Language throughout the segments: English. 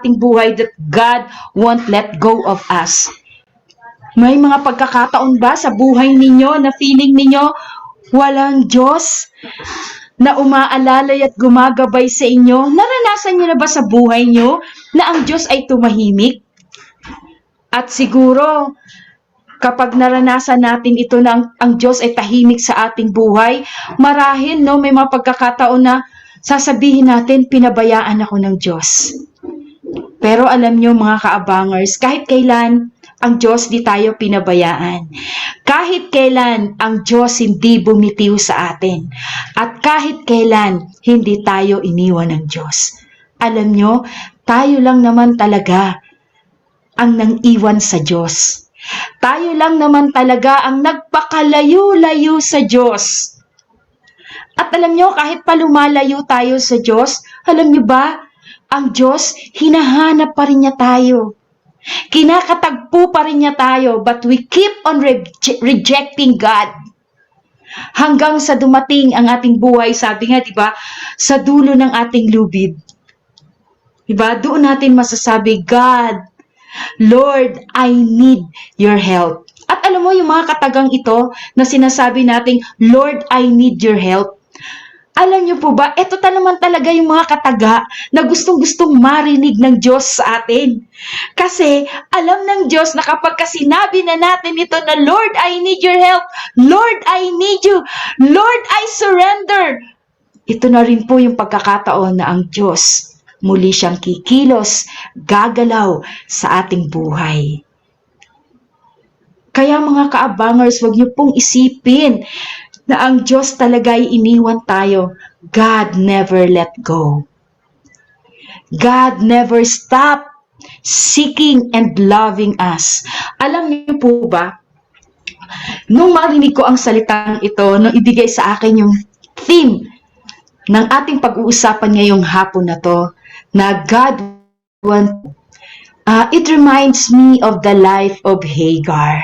ating buhay that God won't let go of us. May mga pagkakataon ba sa buhay ninyo na feeling ninyo walang Diyos na umaalalay at gumagabay sa inyo? Naranasan niyo na ba sa buhay niyo na ang Diyos ay tumahimik? At siguro, kapag naranasan natin ito na ang Diyos ay tahimik sa ating buhay, marahil may mga pagkakataon na sasabihin natin, pinabayaan ako ng Diyos. Pero alam niyo mga kaabangers, kahit kailan ang Diyos di tayo pinabayaan. Kahit kailan ang Diyos hindi bumitiw sa atin. At kahit kailan hindi tayo iniwan ng Diyos. Alam niyo, tayo lang naman talaga ang nang-iwan sa Diyos. Tayo lang naman talaga ang nagpakalayo-layo sa Diyos. At alam niyo, kahit pa lumalayo tayo sa Diyos, alam niyo ba, ang Diyos, hinahanap pa rin niya tayo. Kinakatagpo pa rin niya tayo, but we keep on rejecting God. Hanggang sa dumating ang ating buhay, sabi nga, diba, sa dulo ng ating lubid. Diba, doon natin masasabi, God, Lord, I need your help. At alam mo, yung mga katagang ito na sinasabi nating, Lord, I need your help. Alam niyo po ba, ito naman talaga yung mga kataga na gustong-gustong marinig ng Diyos sa atin. Kasi alam ng Diyos na kapag sinabi na natin ito na, Lord, I need your help. Lord, I need you. Lord, I surrender. Ito na rin po yung pagkakataon na ang Diyos muli siyang kikilos, gagalaw sa ating buhay. Kaya mga kaabangers, huwag niyo pong isipin na ang Diyos talaga ay iniwan tayo. God never let go. God never stop seeking and loving us. Alam niyo po ba, nung marinig ko ang salitang ito, nung ibigay sa akin yung theme ng ating pag-uusapan ngayong hapon na to, na God it reminds me of the life of Hagar.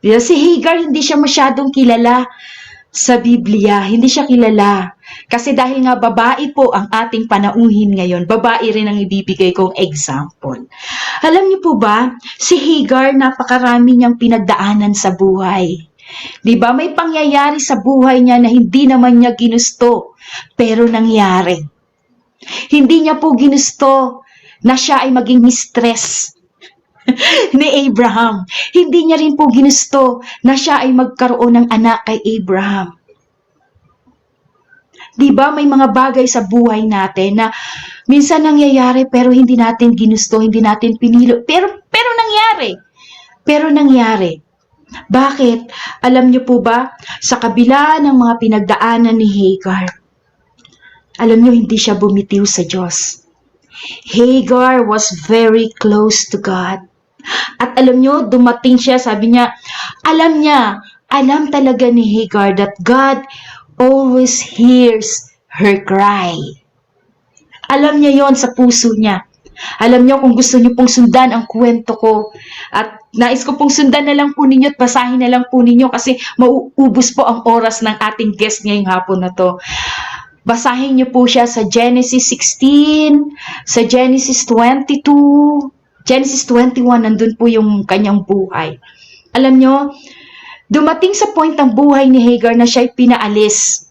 Si Hagar, hindi siya masyadong kilala sa Biblia, hindi siya kilala. Kasi dahil nga babae po ang ating panauhin ngayon, babae rin ang ibibigay kong example. Alam niyo po ba, si Hagar, napakarami niyang pinagdaanan sa buhay. Diba? May pangyayari sa buhay niya na hindi naman niya ginusto, pero nangyari. Hindi niya po ginusto na siya ay maging mistress ni Abraham. Hindi niya rin po ginusto na siya ay magkaroon ng anak kay Abraham. Diba, may mga bagay sa buhay natin na minsan nangyayari pero hindi natin ginusto, hindi natin pinilo. Pero nangyari. Pero nangyari. Bakit? Alam niyo po ba, sa kabila ng mga pinagdaanan ni Hagar, alam niyo, hindi siya bumitiw sa Diyos. Hagar was very close to God. At alam nyo, dumating siya, sabi niya, alam talaga ni Hagar that God always hears her cry. Alam niya yon sa puso niya. Alam niyo, kung gusto niyo pong sundan ang kwento ko, at nais ko pong sundan na lang po ninyo at basahin na lang po ninyo kasi mauubos po ang oras ng ating guest ngayong hapon na to. Basahin niyo po siya sa Genesis 16, sa Genesis 22, Genesis 21, nandun po yung kanyang buhay. Alam nyo, dumating sa point ng buhay ni Hagar na siya'y pinaalis.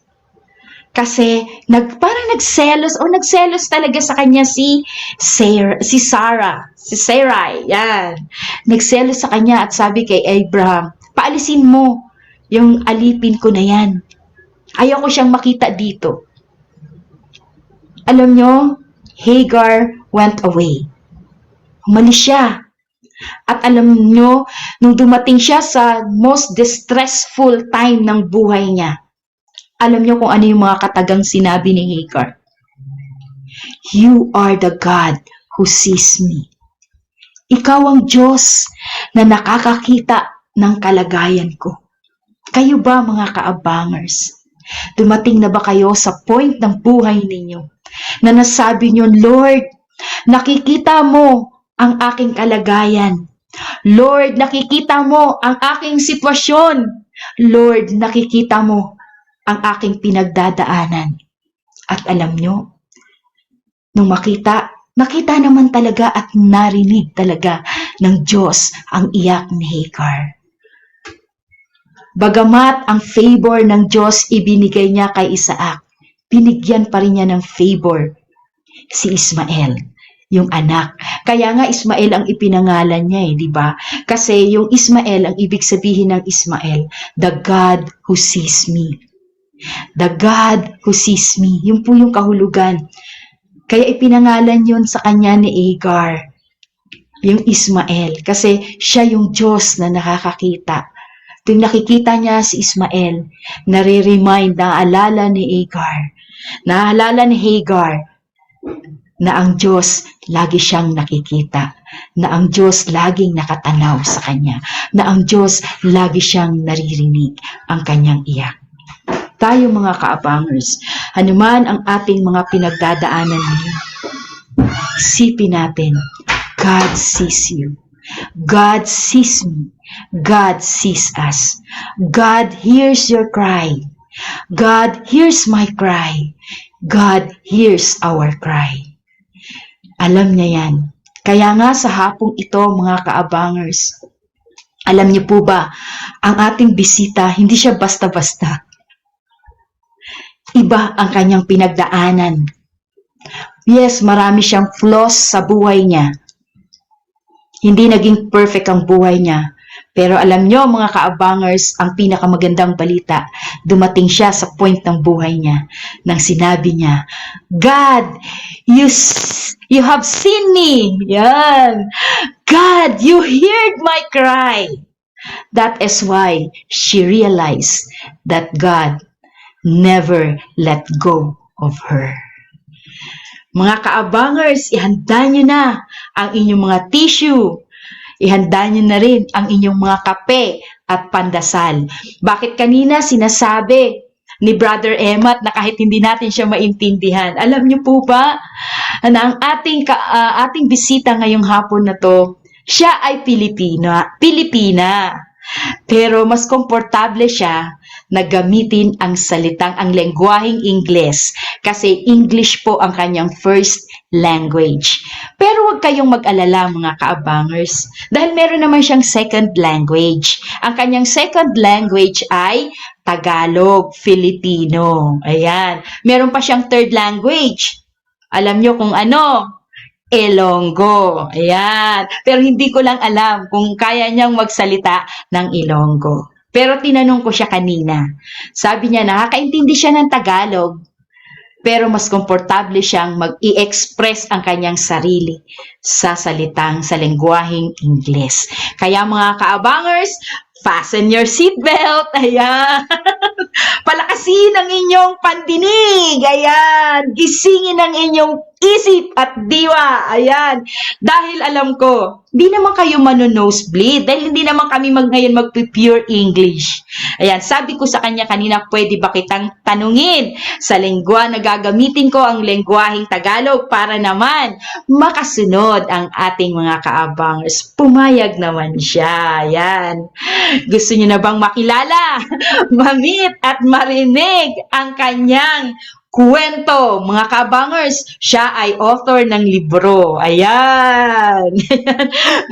Kasi parang nagselos talaga sa kanya si Sarah, si Sarai, yan. Nagselos sa kanya at sabi kay Abraham, paalisin mo yung alipin ko na yan. Ayoko siyang makita dito. Alam nyo, Hagar went away. Umalis siya. At alam nyo, nung dumating siya sa most distressful time ng buhay niya, alam nyo kung ano yung mga katagang sinabi ni Hagar. You are the God who sees me. Ikaw ang Diyos na nakakakita ng kalagayan ko. Kayo ba mga kaabangers? Dumating na ba kayo sa point ng buhay ninyo na nasabi nyo, Lord, nakikita mo ang aking kalagayan. Lord, nakikita mo ang aking sitwasyon. Lord, nakikita mo ang aking pinagdadaanan. At alam nyo, nung makita Nakita naman talaga at narinig talaga ng Diyos ang iyak ni Hagar. Bagamat ang favor ng Diyos ibinigay niya kay Isaac, binigyan pa rin niya ng favor si Ismael, yung anak. Kaya nga Ismael ang ipinangalan niya di ba? Kasi yung Ismael, ang ibig sabihin ng Ismael, the God who sees me. The God who sees me. Yun po yung kahulugan. Kaya ipinangalan yun sa kanya ni Hagar, yung Ismael. Kasi siya yung Diyos na nakakakita. Tuwing nakikita niya si Ismael, nare-remind, naaalala ni Hagar, na ang Diyos lagi siyang nakikita, na ang Diyos laging nakatanaw sa kanya, na ang Diyos lagi siyang naririnig ang kanyang iyak. Tayo mga kaabangers, anuman ang ating mga pinagdadaanan ngayon, isipin natin, God sees you. God sees me. God sees us. God hears your cry. God hears my cry. God hears our cry. Alam niya yan. Kaya nga sa hapong ito, mga kaabangers, alam niyo po ba, ang ating bisita, hindi siya basta-basta. Iba ang kanyang pinagdaanan. Yes, marami siyang flaws sa buhay niya. Hindi naging perfect ang buhay niya. Pero alam nyo mga kaabangers, ang pinakamagandang balita, dumating siya sa point ng buhay niya nang sinabi niya, God, you have seen me. Yan. God, you heard my cry. That is why she realized that God never let go of her. Mga kaabangers, ihanda nyo na ang inyong mga tissue. Ihanda nyo na rin ang inyong mga kape at pandasal. Bakit kanina sinasabi ni Brother Emmat na kahit hindi natin siya maintindihan? Alam nyo po ba na ang ating bisita ngayong hapon na to, siya ay Pilipina. Pero mas komportable siya na gamitin ang lengguaheng Ingles kasi English po ang kanyang first language. Pero huwag kayong mag-alala mga kaabangers dahil meron naman siyang second language. Ang kanyang second language ay Tagalog, Filipino. Ayan. Meron pa siyang third language. Alam nyo kung ano? Ilonggo. Ayan. Pero hindi ko lang alam kung kaya niyang magsalita ng Ilonggo. Pero tinanong ko siya kanina. Sabi niya, nakakaintindi siya ng Tagalog, pero mas komportable siyang mag-i-express ang kanyang sarili sa lengguaheng Ingles. Kaya mga kaabangers, fasten your seatbelt. Ayan. Palakasin ang inyong pandinig. Ayan. Gisingin ang inyong isip at diwa. Ayan. Dahil alam ko, hindi naman kayo mano-nosebleed. Dahil hindi naman kami ngayon mag-pure English. Ayan. Sabi ko sa kanya kanina, pwede ba kitang tanungin sa lengguwa na gagamitin ko ang lengguaheng Tagalog para naman makasunod ang ating mga kaabangers. Pumayag naman siya. Ayan. Gusto niyo na bang makilala, ma-meet at marinig ang kanyang kwento, mga kabangers? Siya ay author ng libro. Ayan.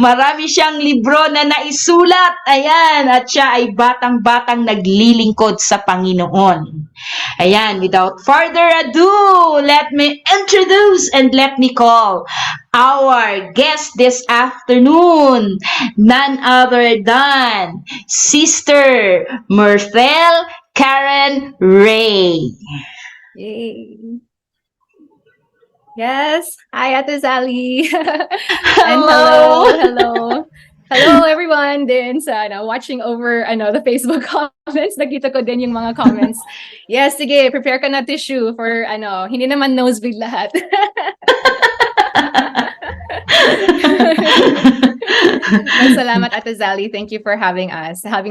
Marami siyang libro na naisulat. Ayan. At siya ay batang-batang naglilingkod sa Panginoon. Ayan. Without further ado, let me introduce and let me call our guest this afternoon. None other than Sister Mryhylle Karen Ray. Yay. Yes. Hi, Ate Sally. And hello everyone din sa watching over the Facebook comments. Nakita ko din yung mga comments. Yes, sige, prepare ka na tissue for hindi naman nosebleed lahat. Salamat Ate Sally. Thank you for having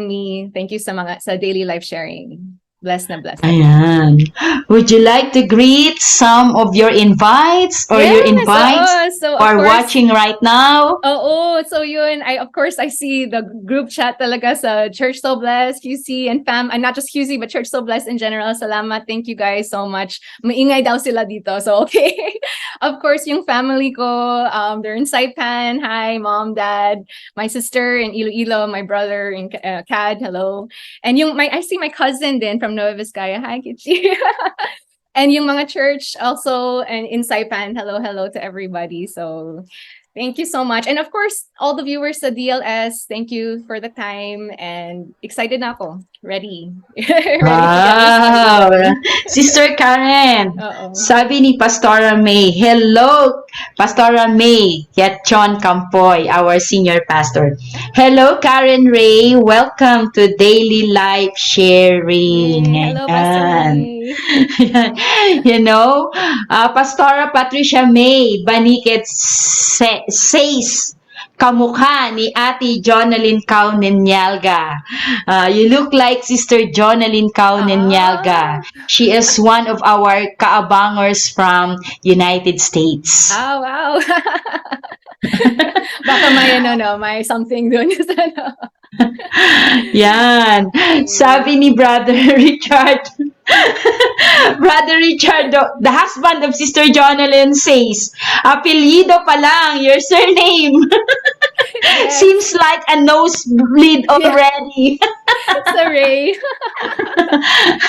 me. Thank you sa Daily Life Sharing. Blessed na blessed na. Ayan. Would you like to greet some of your invites or your Yes, invites oo. So, who of are course, watching right now? oo, so yun, of course I see the group chat talaga sa Church So Blessed, QC and and not just QC but Church So Blessed in general. Salamat, thank you guys so much. Maingay daw sila dito, so okay. Of course, yung family ko, they're in Saipan. Hi, mom, dad, my sister in Iloilo, my brother in CAD. Hello, and I see my cousin then from Nueva Vizcaya. Hi, Kichi. And yung mga church also and in Saipan. Hello to everybody. So thank you so much. And of course, all the viewers sa DLS, thank you for the time and excited na ako. Ready. Ready to get this Wow! started. Sister Karen, Oo. sabi ni Pastora May, hello, Pastora May Yatchon Campoy, our senior pastor. Hello, Karen Ray. Welcome to Daily Life Sharing. Yay. Hello, Pastor Ayan. May. You know, Pastora Patricia May Baniket says, kamukha ni Ate Jonalyn Kaunenyalga. You look like Sister Jonalyn Kaunenyalga. She is one of our kaabangers from United States. Oh, wow. Baka may something dun. Yan. Sabi ni Brother Richard, Brother Richard, the husband of Sister Jonalyn says, apelyido pa lang, your surname. Yes. Seems like a nosebleed already. Sa Ray.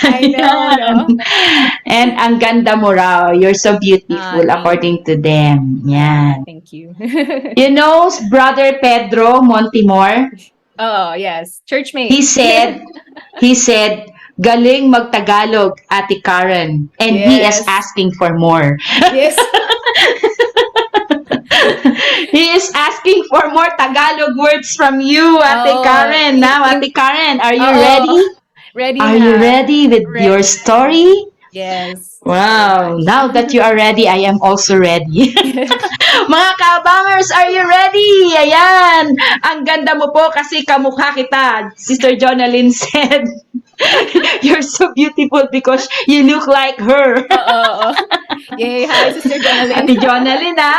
I know, no? And ang ganda mo raw. You're so beautiful thank according to them. Yan. Thank you. You know, Brother Pedro Montimor, Oh, yes. Churchmate. he said, galing magtagalog, Ate Karen. And he is Yes. asking for more. Yes. He is asking for more Tagalog words from you, Ate Oo. Karen. Now, Ate Karen, are you Oo. ready? Ready Are na. you ready with your Ready. story? Yes. Wow. Very much. Now that you are ready, I am also ready. Mga kabangers, are you ready? Ayan. Ang ganda mo po kasi kamukha kita. Sister Jonalyn said, you're so beautiful because you look like her. Oo. Yay. Hi, Sister Jonalyn. Ate Jonalyn, ha?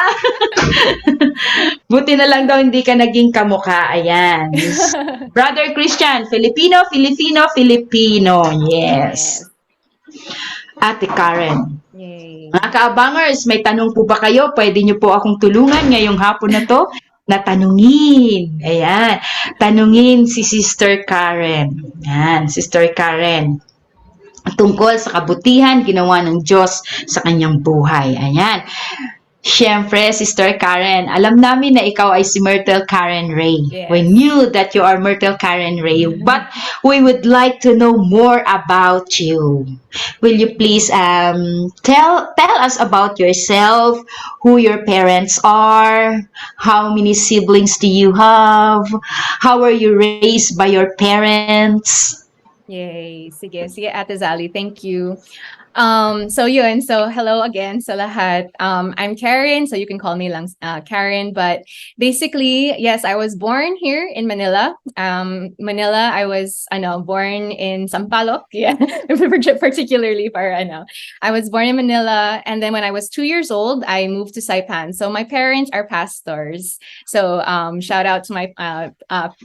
Buti na lang daw hindi ka naging kamukha. Ayan. Brother Christian, Filipino, Filipino, Filipino. Yes. Ate Karen. Yay. Mga kaabangers, may tanong po ba kayo? Pwede niyo po akong tulungan ngayong hapon na to na tanungin. Ayan. Tanungin si Sister Karen. Ayan, Sister Karen. Tungkol sa kabutihan ginawa ng Diyos sa kanyang buhay. Ayan. Siyempre, Sister Karen, alam namin na ikaw ay si Mryhylle Karen Ray. Yes. We knew that you are Mryhylle Karen Ray, but we would like to know more about you. Will you please tell us about yourself, who your parents are, how many siblings do you have, how were you raised by your parents? Yay. Sige, Ate Zali. Thank you. So hello again sa lahat. I'm Karen, so you can call me lang Karen, but basically, yes, I was born here in Manila. Manila, I was born in Sampaloc, yeah, particularly para I was born in Manila, and then when I was 2 years old, I moved to Saipan. So my parents are pastors. So shout out to my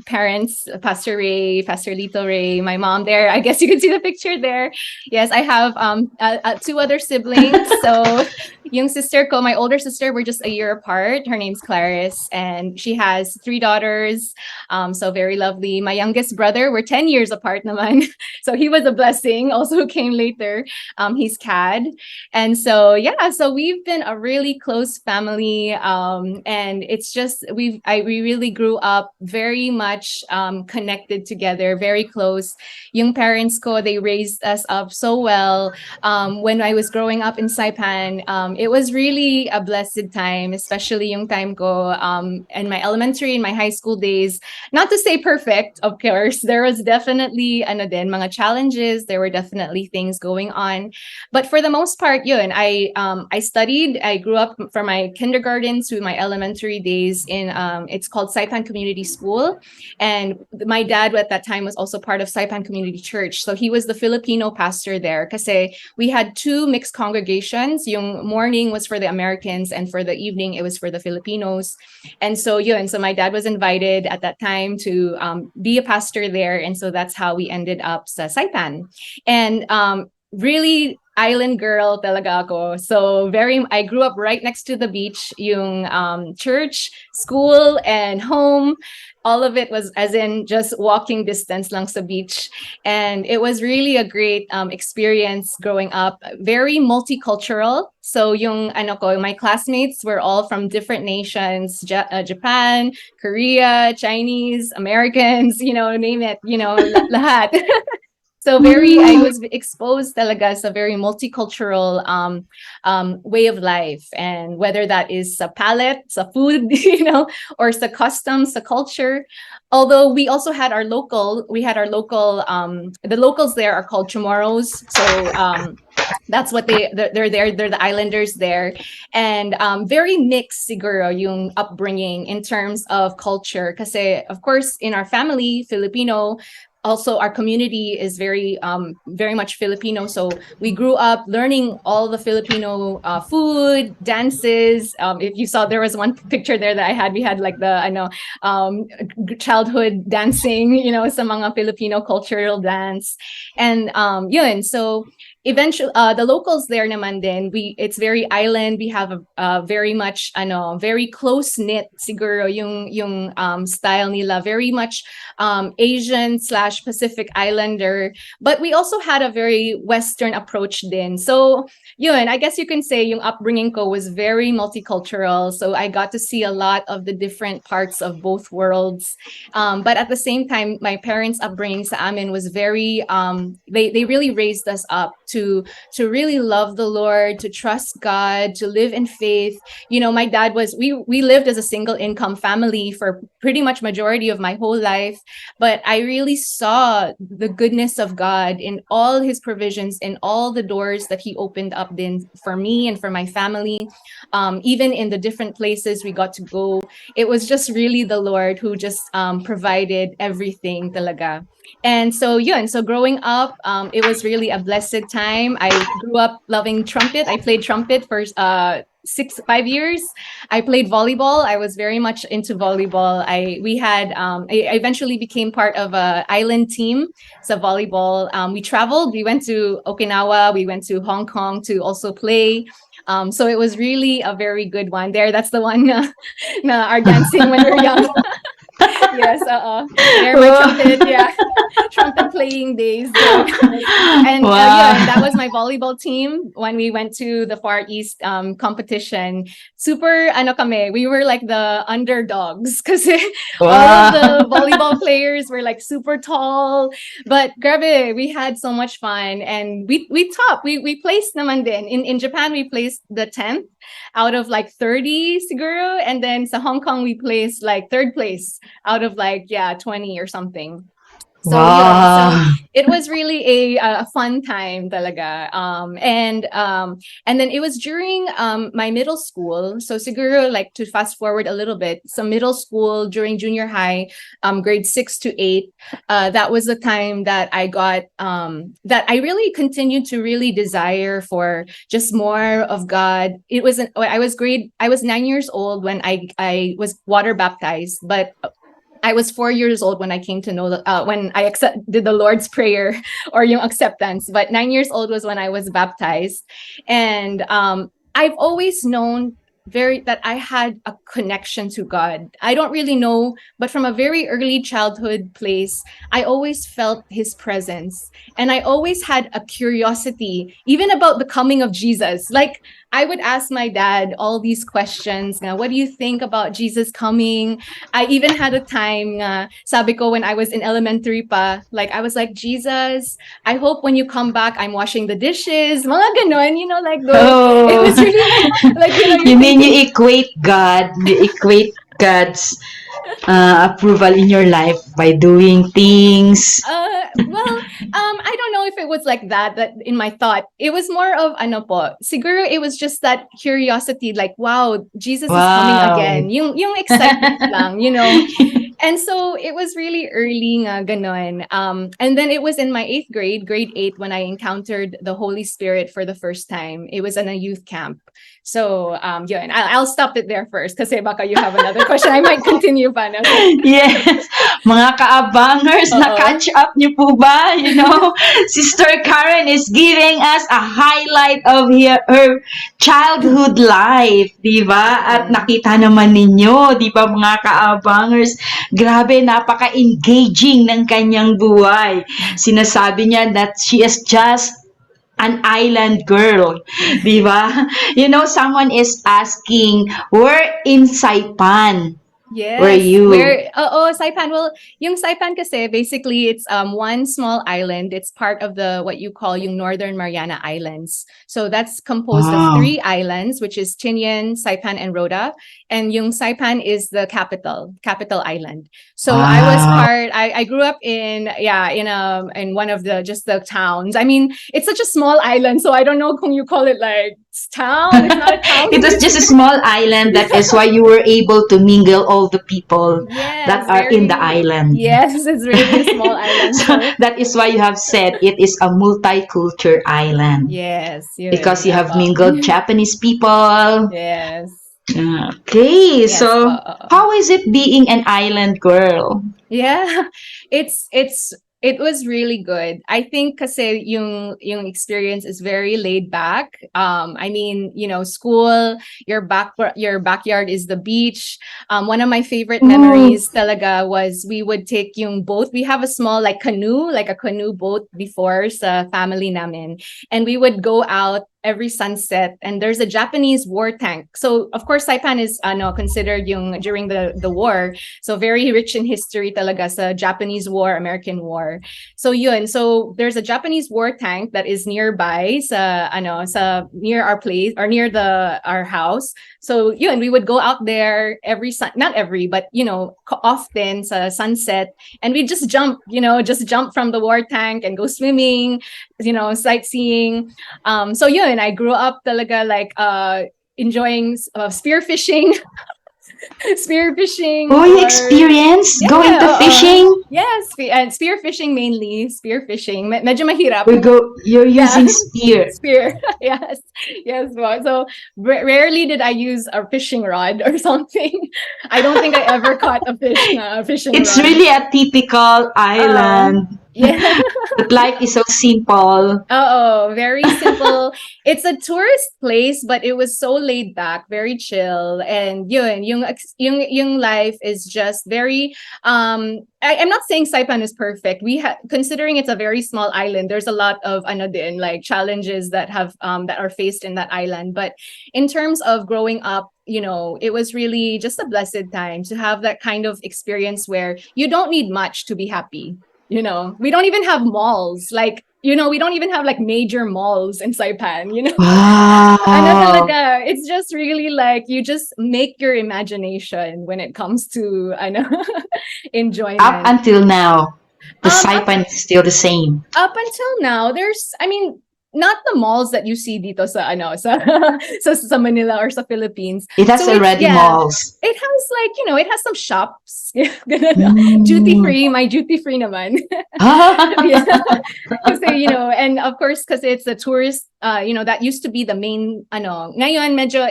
parents, Pastor Ray, Pastor Lito Ray, my mom there. I guess you can see the picture there. Yes, I have 2 other siblings. So yung sister ko, my older sister, we're just a year apart. Her name's Clarice, and she has 3 daughters. So very lovely. My youngest brother, we're 10 years apart naman. So he was a blessing, also who came later. He's CAD. And so, yeah, so we've been a really close family. And it's just, we really grew up very much connected together, very close. Yung parents ko, they raised us up so well. when I was growing up in Saipan, it was really a blessed time, especially yung time ko in my elementary and my high school days. Not to say perfect, of course. There was definitely mga challenges. There were definitely things going on. But for the most part, yun, I studied. I grew up from my kindergarten to my elementary days in it's called Saipan Community School. And my dad at that time was also part of Saipan Community Church. So he was the Filipino pastor there. Kasi we had two mixed congregations. Yung morning was for the Americans and for the evening it was for the Filipinos. And so yun, so my dad was invited at that time to be a pastor there. And so that's how we ended up sa Saipan. And really island girl talaga ako. So I grew up right next to the beach, yung church, school, and home. All of it was as in just walking distance lang sa beach. And it was really a great experience growing up. Very multicultural. So my classmates were all from different nations, Japan, Korea, Chinese, Americans, name it, lahat. So I was exposed talaga sa very multicultural way of life. And whether that is sa palate, sa food, or sa customs, sa culture. Although we also had our local, the locals there are called Chamorros. So that's what they're there. They're the islanders there, and very mixed siguro yung upbringing in terms of culture. Kasi of course in our family Filipino, also our community is very much Filipino. So we grew up learning all the Filipino food, dances. If you saw, there was one picture there that I had. We had like childhood dancing, sa mga Filipino cultural dance, and yun. So eventually the locals there naman din, it's very island. We have a very much very close knit siguro yung style nila, very much Asian / Pacific Islander, but we also had a very Western approach din. So yun, I guess you can say yung upbringing ko was very multicultural. So I got to see a lot of the different parts of both worlds. But at the same time, my parents' upbringing sa amin was very, they really raised us up to really love the Lord, to trust God, to live in faith. My dad we lived as a single income family for pretty much majority of my whole life, but I really saw the goodness of God in all his provisions, in all the doors that he opened up then for me and for my family. Even in the different places we got to go, it was just really the Lord who just provided everything talaga. And so growing up, it was really a blessed time. I grew up loving trumpet. I played trumpet for 5 years. I played volleyball. I was very much into volleyball. I eventually became part of a island team. So volleyball. We traveled. We went to Okinawa. We went to Hong Kong to also play. So it was really a very good one. That's the one na our dancing when we're young. Yes, they're my trumpet, yeah, trumpet playing days. And that was my volleyball team when we went to the Far East competition. Super, we were like the underdogs because all of the volleyball players were like super tall. But grabe, we had so much fun, and we topped. We placed naman din. In Japan, we placed the 10th out of like 30 siguro, and then sa Hong Kong we placed like third place out of 20 or something. So so it was really a fun time talaga. And then it was during my middle school. So siguro like to fast forward a little bit. So middle school, during junior high, grade 6 to 8, that was the time that I got that I really continued to really desire for just more of God. I was 9 years old when I was water baptized, but I was 4 years old when I came to know when I did the Lord's Prayer or yung acceptance. But 9 years old was when I was baptized, and I've always known that I had a connection to God. I don't really know, but from a very early childhood place, I always felt His presence, and I always had a curiosity, even about the coming of Jesus. Like I would ask my dad all these questions. What do you think about Jesus coming? I even had a time, sabi ko when I was in elementary pa, like I was like, Jesus, I hope when you come back, I'm washing the dishes. Mga ganon, like those. It Oh, was really like, you're you mean thinking, you equate God, you equate God's approval in your life by doing things. well, I don't know if it was like that in my thought. It was more of ano po, siguro it was just that curiosity, like, wow, Jesus is coming Wow. again. Yung excitement lang. And so it was really early nga ganon. And then it was in my eighth grade, grade 8, when I encountered the Holy Spirit for the first time. It was in a youth camp. So, yun, I'll stop it there first kasi baka you have another question. I might continue pa. No? Yes. Mga kaabangers, Oo. na-catch up niyo po ba? Sister Karen is giving us a highlight of her childhood life, di ba? At Mm. nakita naman ninyo, di ba mga kaabangers, grabe, napaka-engaging ng kanyang buhay. Sinasabi niya that she is just an island girl, di ba? Someone is asking, where in Saipan were Yes, you? where Saipan. Well, yung Saipan kasi basically it's one small island. It's part of the what you call yung Northern Mariana Islands. So that's composed of Wow. 3 islands, which is Tinian, Saipan, and Rhoda. And yung Saipan is the capital island. So I was Wow. I grew up in one of the just the towns. I mean, it's such a small island, so I don't know kung you call it like town. It's not a town. It was just a small island. That is why you were able to mingle all the people Yes, that are in the very. island. Yes, it's really a small island. So So that is why you have said it is a multicultural island yes, yun because you nga have po. mingled Japanese people. Yes. Okay, Yes po. so how is it being an island girl? Yeah, it was really good. I think kasi yung experience is very laid back. I mean, school, your backyard is the beach. One of my favorite Ooh. memories talaga was we would take yung boat. We have a small like canoe, like a canoe boat before sa family namin. And we would go out every sunset, and there's a Japanese war tank. So of course Saipan is considered yung during the war. So very rich in history talaga sa Japanese War, American War. So yun, so there's a Japanese war tank that is nearby sa near our place or near our house. So yun, we would go out there not every, but often sa sunset, and we just jump from the war tank and go swimming, sightseeing. So yun, I grew up talaga like enjoying spearfishing. Spearfishing Oh, you or experience going yeah, to fishing? yes, and spearfishing mainly. Spearfishing. Medyo mahirap. You're Yeah. using spear. Spear. Yes. Yes. Well, so rarely did I use a fishing rod or something. I don't think I ever caught a fish na fishing It's rod. really a typical island. Yeah. But life is so simple. Oh, very simple. It's a tourist place, but it was so laid back, very chill, and yung life is just very. I'm not saying Saipan is perfect. Considering it's a very small island, there's a lot of like challenges that are faced in that island. But in terms of growing up, it was really just a blessed time to have that kind of experience where you don't need much to be happy. We don't even have malls. Like, we don't even have like major malls in Saipan, Wow. Ano talaga, it's just really like you just make your imagination when it comes to enjoyment. Up until now, the Up Saipan is still the same. until now, not the malls that you see dito sa Manila or sa Philippines. It has So it's, already yeah, malls. it has like, it has some shops. Mm. Duty free, my duty free naman. Yeah. Kasi, and of course, because it's a tourist, that used to be the main, ngayon medyo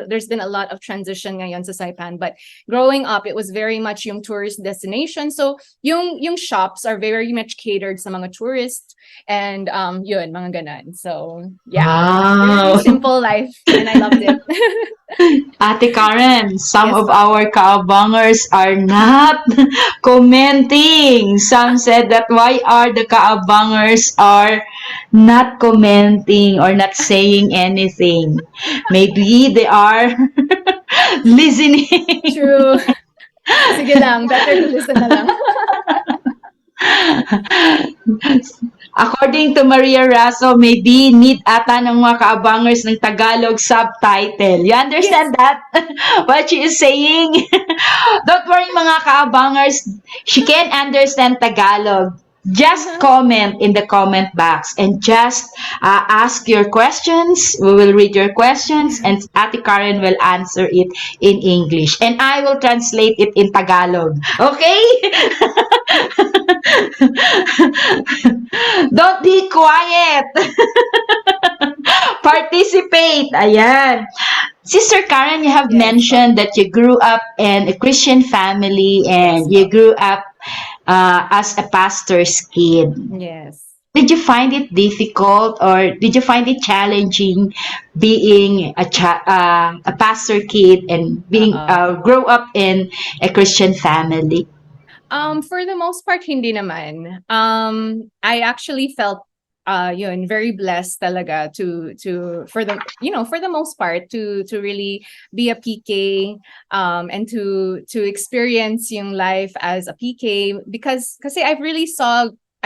there's been a lot of transition ngayon sa Saipan, but growing up, it was very much yung tourist destination. So yung shops are very much catered sa mga tourists, and yun, mga ganon. ganon. So, yeah. Very Wow. simple life, and I loved it. Ate Karen, some Yes, of po. our kaabangers are not commenting. Some said that why are the kaabangers are not commenting or not saying anything. Maybe they are listening. True. Sige lang, better to listen na lang. According to Maria Raso, maybe need ata ng mga kaabangers ng Tagalog subtitle. You Yes. understand that? What she is saying? Don't worry mga kaabangers, she can understand Tagalog. Just comment in the comment box and just ask your questions. We will read your questions and Ate Karen will answer it in English. And I will translate it in Tagalog. Okay? Don't be quiet. Participate. Ayan. Sister Karen, you have Yes, po. mentioned that you grew up in a Christian family Yes, and you po. grew up as a pastor's kid. Yes. Did you find it difficult or did you find it challenging being a pastor kid and being Oo. grow up in a Christian family? For the most part, hindi naman. I actually felt yun, very blessed talaga to for the for the most part to really be a PK and to experience yung life as a PK because kasi I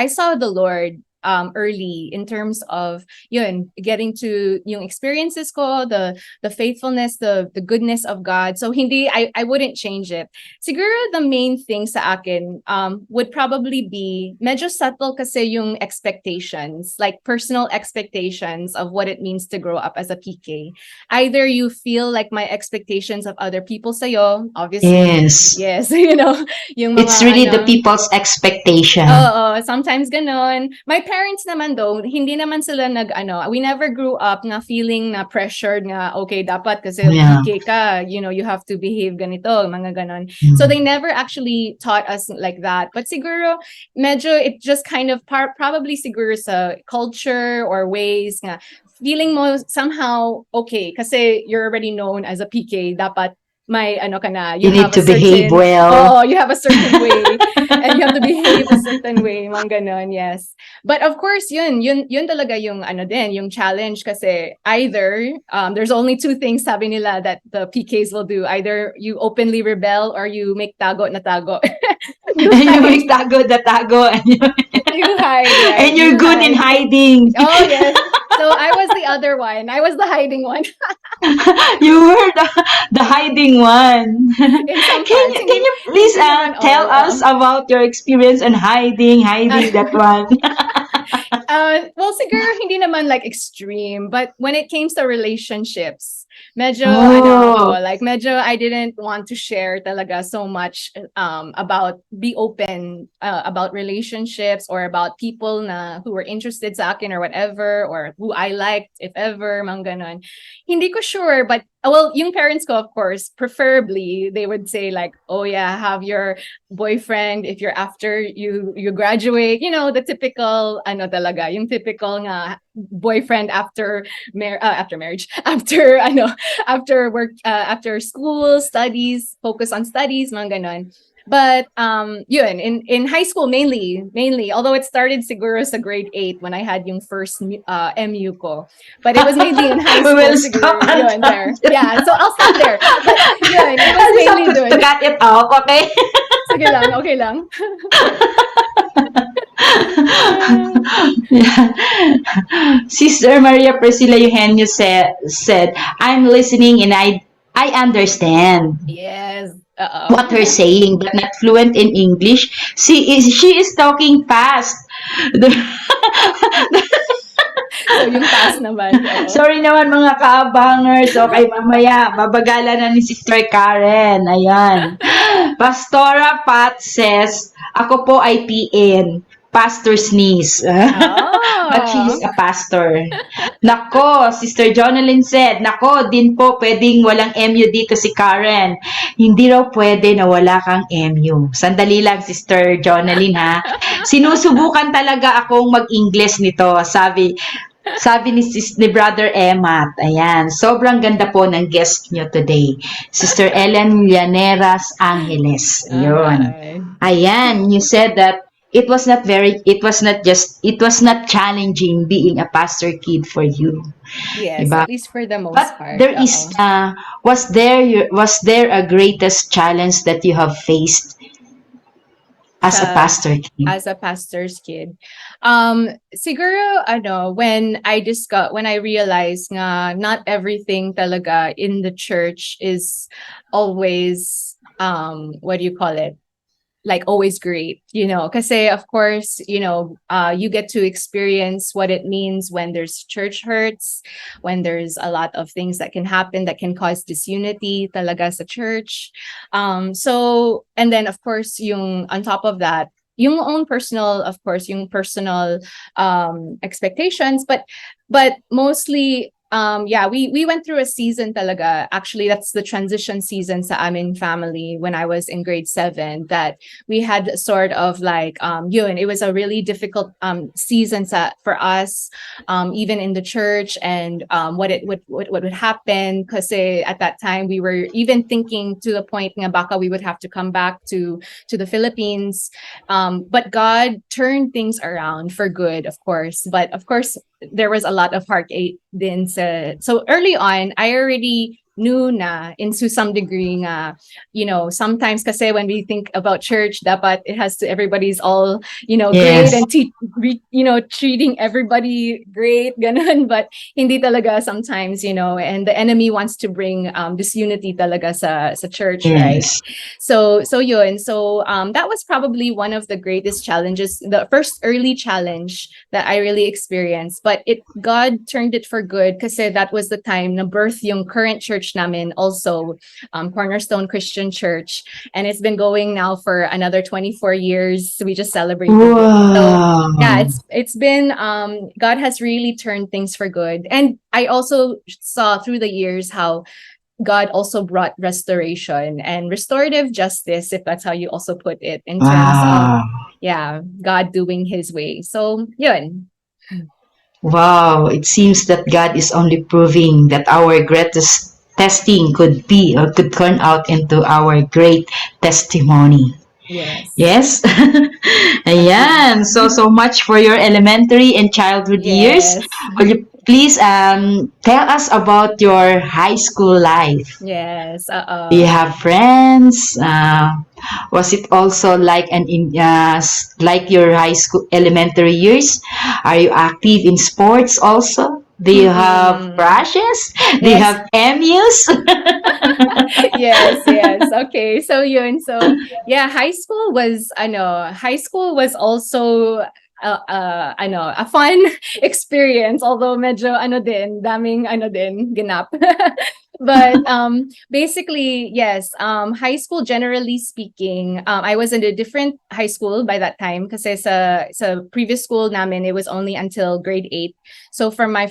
saw the Lord early in terms of yun getting to yung experiences ko, the faithfulness, the goodness of God. So hindi I wouldn't change it. Siguro the main thing sa akin would probably be medyo subtle kasi yung expectations, like personal expectations of what it means to grow up as a PK. Either you feel like my expectations of other people sa'yo, obviously, Yes. yes, yung It's mga really the people's expectation. Oo, sometimes ganon. My parents naman though, hindi naman sila we never grew up nga feeling na pressured nga, okay, dapat kasi Yeah. PK ka, you have to behave ganito, mga ganon. Mm. So they never actually taught us like that. But siguro, medyo it just kind of probably siguro sa culture or ways nga, feeling mo somehow, okay, kasi you're already known as a PK, dapat may ka na, You need to behave well. Oh, you have a certain way and you have to behave a certain way, mga ganon, yes. But of course, yun talaga yung yung challenge kasi either there's only two things sabi nila that the PKs will do. Either you openly rebel or you make tago na tago. And you make tago the tago and You hide, right? and you're You good in hide. hiding. Oh, yes. So I was the other one. I was the hiding one. You were the hiding one. In some parts. Can you please hindi naman tell all, us about your experience on hiding that one? Well, siguro hindi naman like extreme, but when it came to relationships, medyo Oh. like medyo I didn't want to share talaga so much about be open about relationships or about people na who were interested sa akin or whatever or who I liked if ever, mga ganon. Hindi ko sure, but well, yung parents ko, of course, preferably they would say like, oh yeah, have your boyfriend if you're after you graduate, the typical talaga, yung typical nga boyfriend after marriage, after work, after school, studies, focus on studies, mga ganon. But yun, in high school mainly, although it started siguro sa grade 8 when I had yung first MU ko. But it was mainly in high school. We will siguro, stop yun, there. Yeah, so I'll stop there. But yun, it was mainly to doon. cut it off, okay? Sige lang, okay lang. Sister Maria Priscilla Eugenio said, I'm listening and I understand Yes. what her saying, but not fluent in English. She is talking fast. So yung pass naman. Oo. Sorry naman mga kaabangers. Okay, mamaya, babagalan na ni Sister Karen. Ayan. Pastora Pat says, ako po ay PN. Pastor's niece. But she is a pastor. Nako, Sister Jonalyn said, nako, din po pwedeng walang MU dito si Karen. Hindi raw pwede na wala kang MU. Sandali lang, Sister Jonalyn, ha? Sinusubukan talaga akong mag-English nito. Sabi, Sabi ni Brother Emmat, ayan, sobrang ganda po ng guest nyo today. Sister Ellen Llaneras Angeles. Ayun. Hi. Ayan, you said that it was not challenging being a pastor kid for you. Yes, Diba? at least for the most But part. there is, was there a greatest challenge that you have faced as a Sa pastor kid? as a pastor's kid. Siguro when I realized nga not everything talaga in the church is always what do you call it? Like always great, because of course, you get to experience what it means when there's church hurts, when there's a lot of things that can happen that can cause disunity talaga sa church. So and then of course yung on top of that, yung own personal, of course, yung personal expectations, but mostly yeah, we went through a season talaga. Actually, that's the transition season sa amin family when I was in grade 7, that we had sort of like yun, it was a really difficult season for us, even in the church, and what would happen, because at that time we were even thinking to the point nga baka we would have to come back to the Philippines, but God turned things around for good, of course. But of course there was a lot of heartache din so early on I already knew na into some degree nga, sometimes kasi when we think about church, dapat it has to everybody's all, great Yes. and treating everybody great, ganun. But hindi talaga sometimes, and the enemy wants to bring disunity talaga sa church, right? Yes. So yun. So that was probably one of the greatest challenges, the first early challenge that I really experienced. But God turned it for good, kasi that was the time na birth yung current church namin, also Cornerstone Christian Church, and it's been going now for another 24 years. We just celebrated it. So yeah, Wow. it's been God has really turned things for good. And I also saw through the years how God also brought restoration and restorative justice, if that's how you also put it, in terms of, Wow. yeah, God doing his way. So, yun. Wow. It seems that God is only proving that our greatest testing could be or could turn out into our great testimony. Yes. Yes? Agree. Ayan. So much for your elementary and childhood years. Yes. Will you please tell us about your high school life? Yes. Do you have friends? Was it also like like your high school elementary years? Are you active in sports also? Do you have Mm-mm. crushes? Do you Yes. have MUs? Yes. Okay. So yun. So yeah, high school was also a fun experience, although medyo daming ginap. But basically, yes, high school, generally speaking, I was in a different high school by that time, kasi sa previous school namin it was only until grade 8. So from my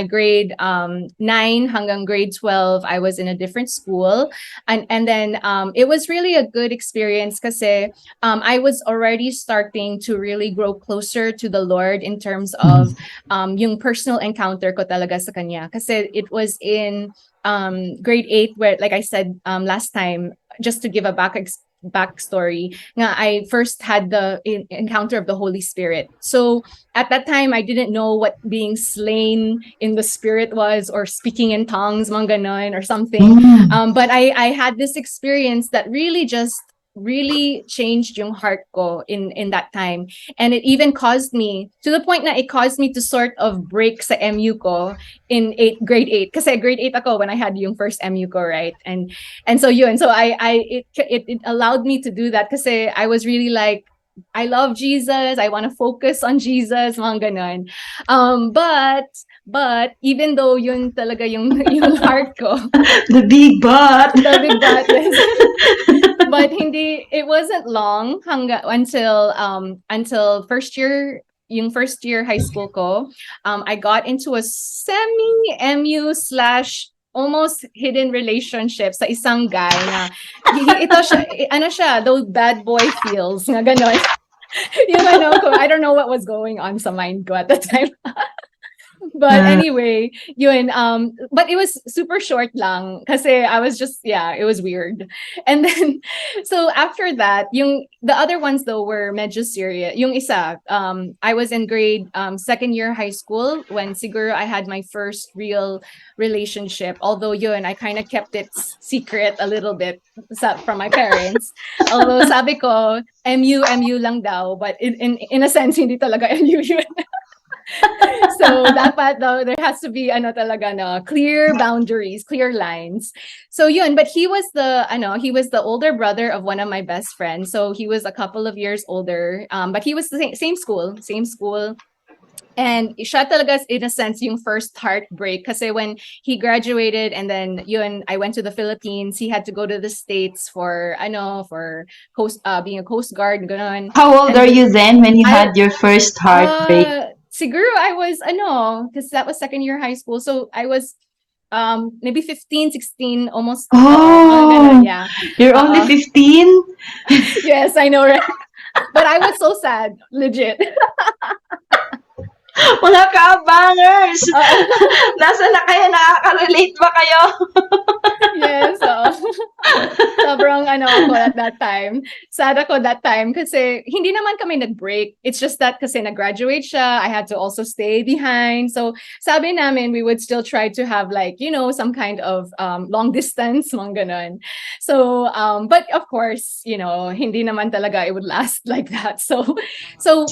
grade 9 hanggang grade 12, I was in a different school, and then it was really a good experience, kasi I was already starting to really grow closer to the Lord in terms of yung personal encounter ko talaga sa kanya, kasi it was in grade 8, where, like I said last time, just to give a backstory nga, I first had the encounter of the Holy Spirit. So at that time I didn't know what being slain in the spirit was, or speaking in tongues, mga ganon, or something. Mm. But I had this experience that really changed yung heart ko in that time, and it even caused me, to the point na it caused me to sort of break sa MU ko in grade 8, kasi grade 8 ako when I had yung first MU ko, right? And so yun, so it allowed me to do that, kasi I was really like, I love Jesus, I want to focus on Jesus, mga ganon. But even though yun talaga yung heart ko, The big butt. the big but, yes. But hindi, it wasn't long until first year high school ko, I got into a semi MU slash almost hidden relationship sa isang guy na ito siya, ano siya, those bad boy feels nga ganon. Yung ko, I don't know what was going on sa mind ko at the time. But anyway, yun, but it was super short lang kasi I was just, yeah, it was weird. And then, so after that, the other ones though were medyo serious. Yung isa, I was in grade, second year high school when siguro I had my first real relationship. Although yun, I kind of kept it secret a little bit from my parents. Although sabi ko, MU lang daw, but in a sense, hindi talaga MU yun. So dapat daw there has to be ano talaga no clear boundaries, clear lines. So yun, but he was the older brother of one of my best friends. So he was a couple of years older. But he was the same school, same school. And siya talaga in a sense yung first heartbreak kasi when he graduated and then yun I went to the Philippines, he had to go to the States for being a coast guard ganun. How old And are you then when you I had your first heartbreak? siguro I was because that was second year high school. So I was maybe 15, 16, almost mga ganun, Oh, yeah. you're only 15? Yes, I know, right? But I was so sad, legit. Mga ka-bangers! Oo. Nasa na kayo? Nakaka-relate ba kayo? Yes, oo. Sobrang ako at that time. Sad ako that time kasi hindi naman kami nag-break. It's just that kasi nag-graduate siya, I had to also stay behind. So sabi namin we would still try to have like, some kind of long distance, mga ganun. So, but of course, hindi naman talaga it would last like that. So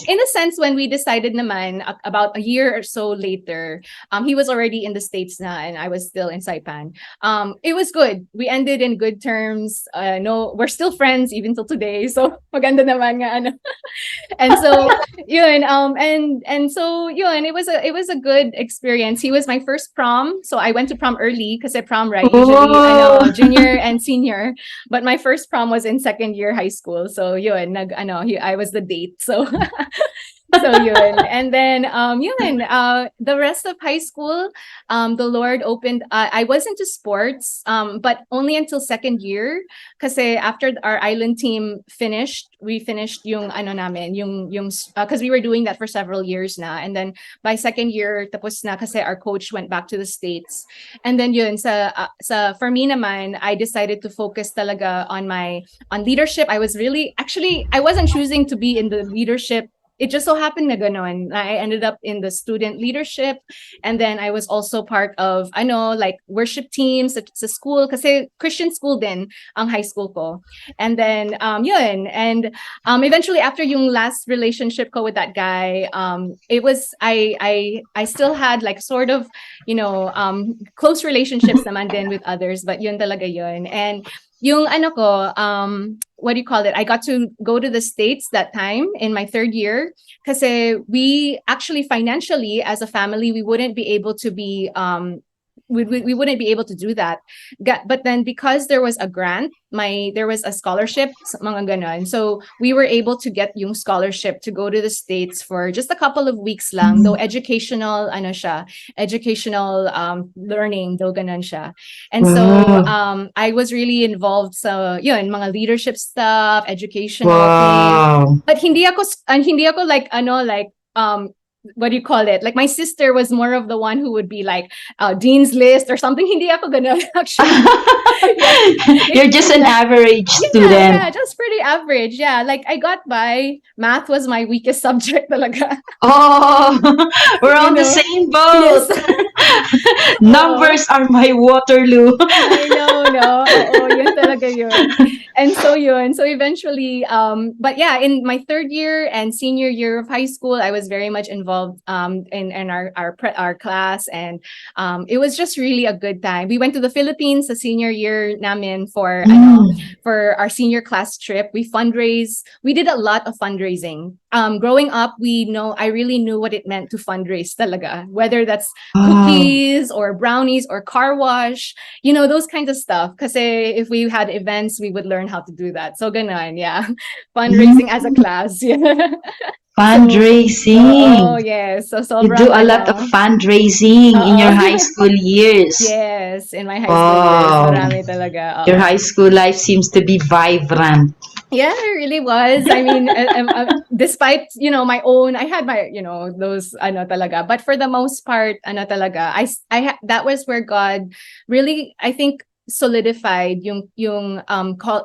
in a sense, when we decided naman about a year or so later, he was already in the States na and I was still in Saipan. It was good. We ended in good terms. No, we're still friends even till today. So maganda naman nga ano. And so yun and so yun it was a good experience. He was my first prom. So I went to prom early kasi prom right usually Oh. junior and senior. But my first prom was in second year high school. So yun I was the date. So so yun. And then the rest of high school, the Lord opened I was into sports, but only until second year. Kasi after our island team we finished yung ano namin, yung because we were doing that for several years na. And then by second year, tapos na kasi our coach went back to the States. And then yun, for me naman, I decided to focus talaga on leadership. I wasn't choosing to be in the leadership. It just so happened na ganon. I ended up in the student leadership, and then I was also part of like worship teams sa school kasi Christian school din ang high school ko. And then yun, and eventually after yung last relationship ko with that guy, it was I still had like sort of close relationships naman din with others, but yun talaga yun. And yung what do you call it? I got to go to the States that time in my third year kasi we actually financially as a family, we wouldn't be able to be we wouldn't be able to do that. But then because there was a grant, there was a scholarship, mga ganon. So we were able to get yung scholarship to go to the States for just a couple of weeks lang, though educational learning, though ganon siya. And so I was really involved sa yun, mga leadership stuff, educational thing. But hindi ako like what do you call it? Like my sister was more of the one who would be like Dean's List or something. Hindi ako ganun actually. You're just an average student. Yeah, just pretty average. Yeah, like I got by. Math was my weakest subject talaga. Oh, we're on the same boat. Yes. Numbers are my Waterloo. I know, no. Oo, yun talaga yun. And so yun. So eventually, but yeah, in my third year and senior year of high school, I was very much involved in our class, and it was just really a good time. We went to the Philippines the senior year namin for our senior class trip. We fundraised. We did a lot of fundraising. Growing up, I really knew what it meant to fundraise talaga, whether that's cookies or brownies or car wash, those kinds of stuff. Because if we had events, we would learn how to do that. So ganon, yeah. Fundraising as a class. Yeah. Fundraising. Oh, yes. So You do a lot of fundraising in your high school years. Yes, in my high school years, marami talaga. Your high school life seems to be vibrant. Yeah, it really was. I mean, despite, my own, I had my, those, ano talaga. But for the most part, ano talaga, that was where God really, I think, solidified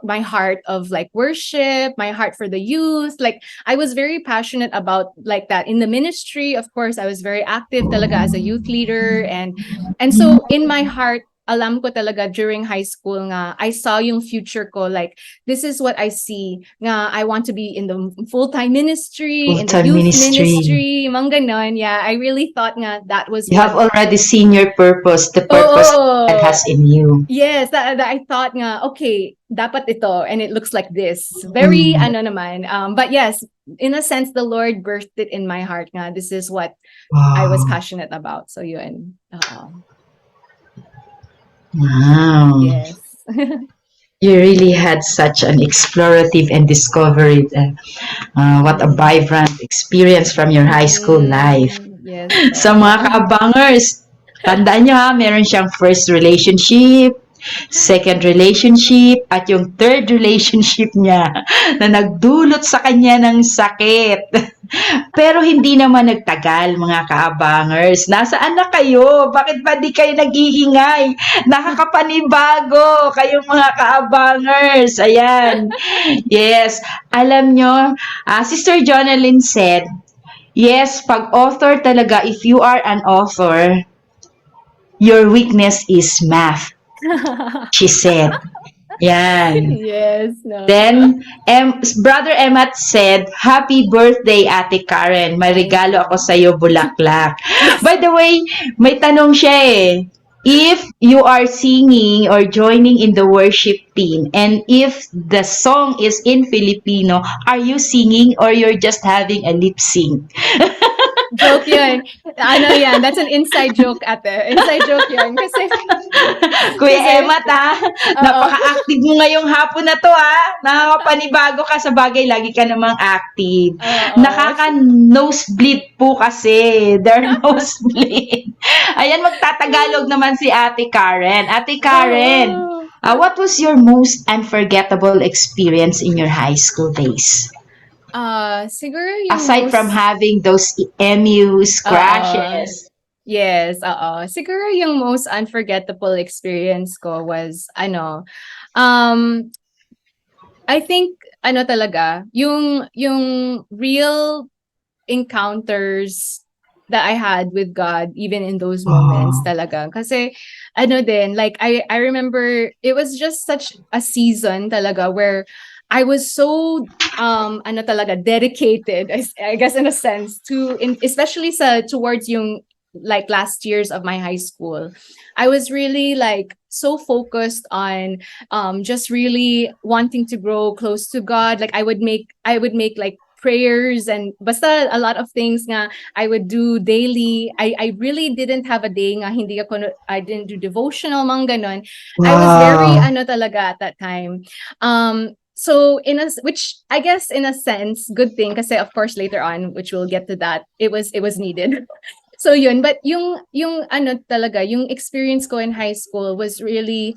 my heart of like worship, my heart for the youth. Like, I was very passionate about like that in the ministry. Of course, I was very active talaga as a youth leader, and so in my heart, alam ko talaga during high school nga, I saw yung future ko, like, this is what I see. Nga, I want to be in the full-time ministry, in the Full-time youth ministry. ministry, mga ganon. Yeah, I really thought nga that was You what. have already seen your purpose, the purpose God Oh, has in you. yes, that I thought nga, okay, dapat ito, and it looks like this. Very, Mm. ano naman. But yes, in a sense, the Lord birthed it in my heart nga. This is what I was Wow. passionate about. So yun. Wow. Yes. You really had such an explorative and discovery. What a vibrant experience from your high school life. Yes Sa po. mga kaabangers, tandaan nyo ha, meron siyang first relationship, second relationship, at yung third relationship niya na nagdulot sa kanya ng sakit. Pero hindi naman nagtagal, mga kaabangers. Nasaan na kayo? Bakit ba di kayo naghihingay? Nakakapanibago kayong mga kaabangers. Ayan. Yes. Alam nyo, Sister Jonalyn said, yes, pag author talaga, if you are an author, your weakness is math, she said. Yan. Yes, no. Then, Brother Emmat said, Happy birthday, Ate Karen. May Thank regalo you. ako sa iyo, bulaklak. Yes. By the way, may tanong siya eh. If you are singing or joining in the worship team, and if the song is in Filipino, are you singing or you're just having a lip sync? Joke yun. Ano yan, that's an inside joke, ate. Inside joke yun. Kasi, Kuya kasi, Emma, oo. napaka-active mo ngayong hapon na to, Nakakapanibago ka sa bagay, lagi ka namang active. Oo. Nakaka-nosebleed po kasi. They're nosebleed. Ayan, magtatagalog naman si Ate Karen. Ate Karen, Oo. what was your most unforgettable experience in your high school days? Siguro yung Aside from having those MUs, Oo. crashes. Yes, oo. Siguro yung most unforgettable experience ko was, I think, talaga, yung real encounters that I had with God, even in those moments Oh, talaga. Kasi, like, I remember, it was just such a season talaga where I was so, talaga, dedicated, I guess in a sense, especially towards yung, like, last years of my high school. I was really, like, so focused on just really wanting to grow close to God. Like, I would make like prayers, and basta a lot of things nga I would do daily. I really didn't have a day nga I didn't do devotional, mga ganon. I was very wow. talaga at that time. So which I guess in a sense good thing, kasi of course later on, which we'll get to that, it was needed. So yun, but yung talaga, yung experience ko in high school was really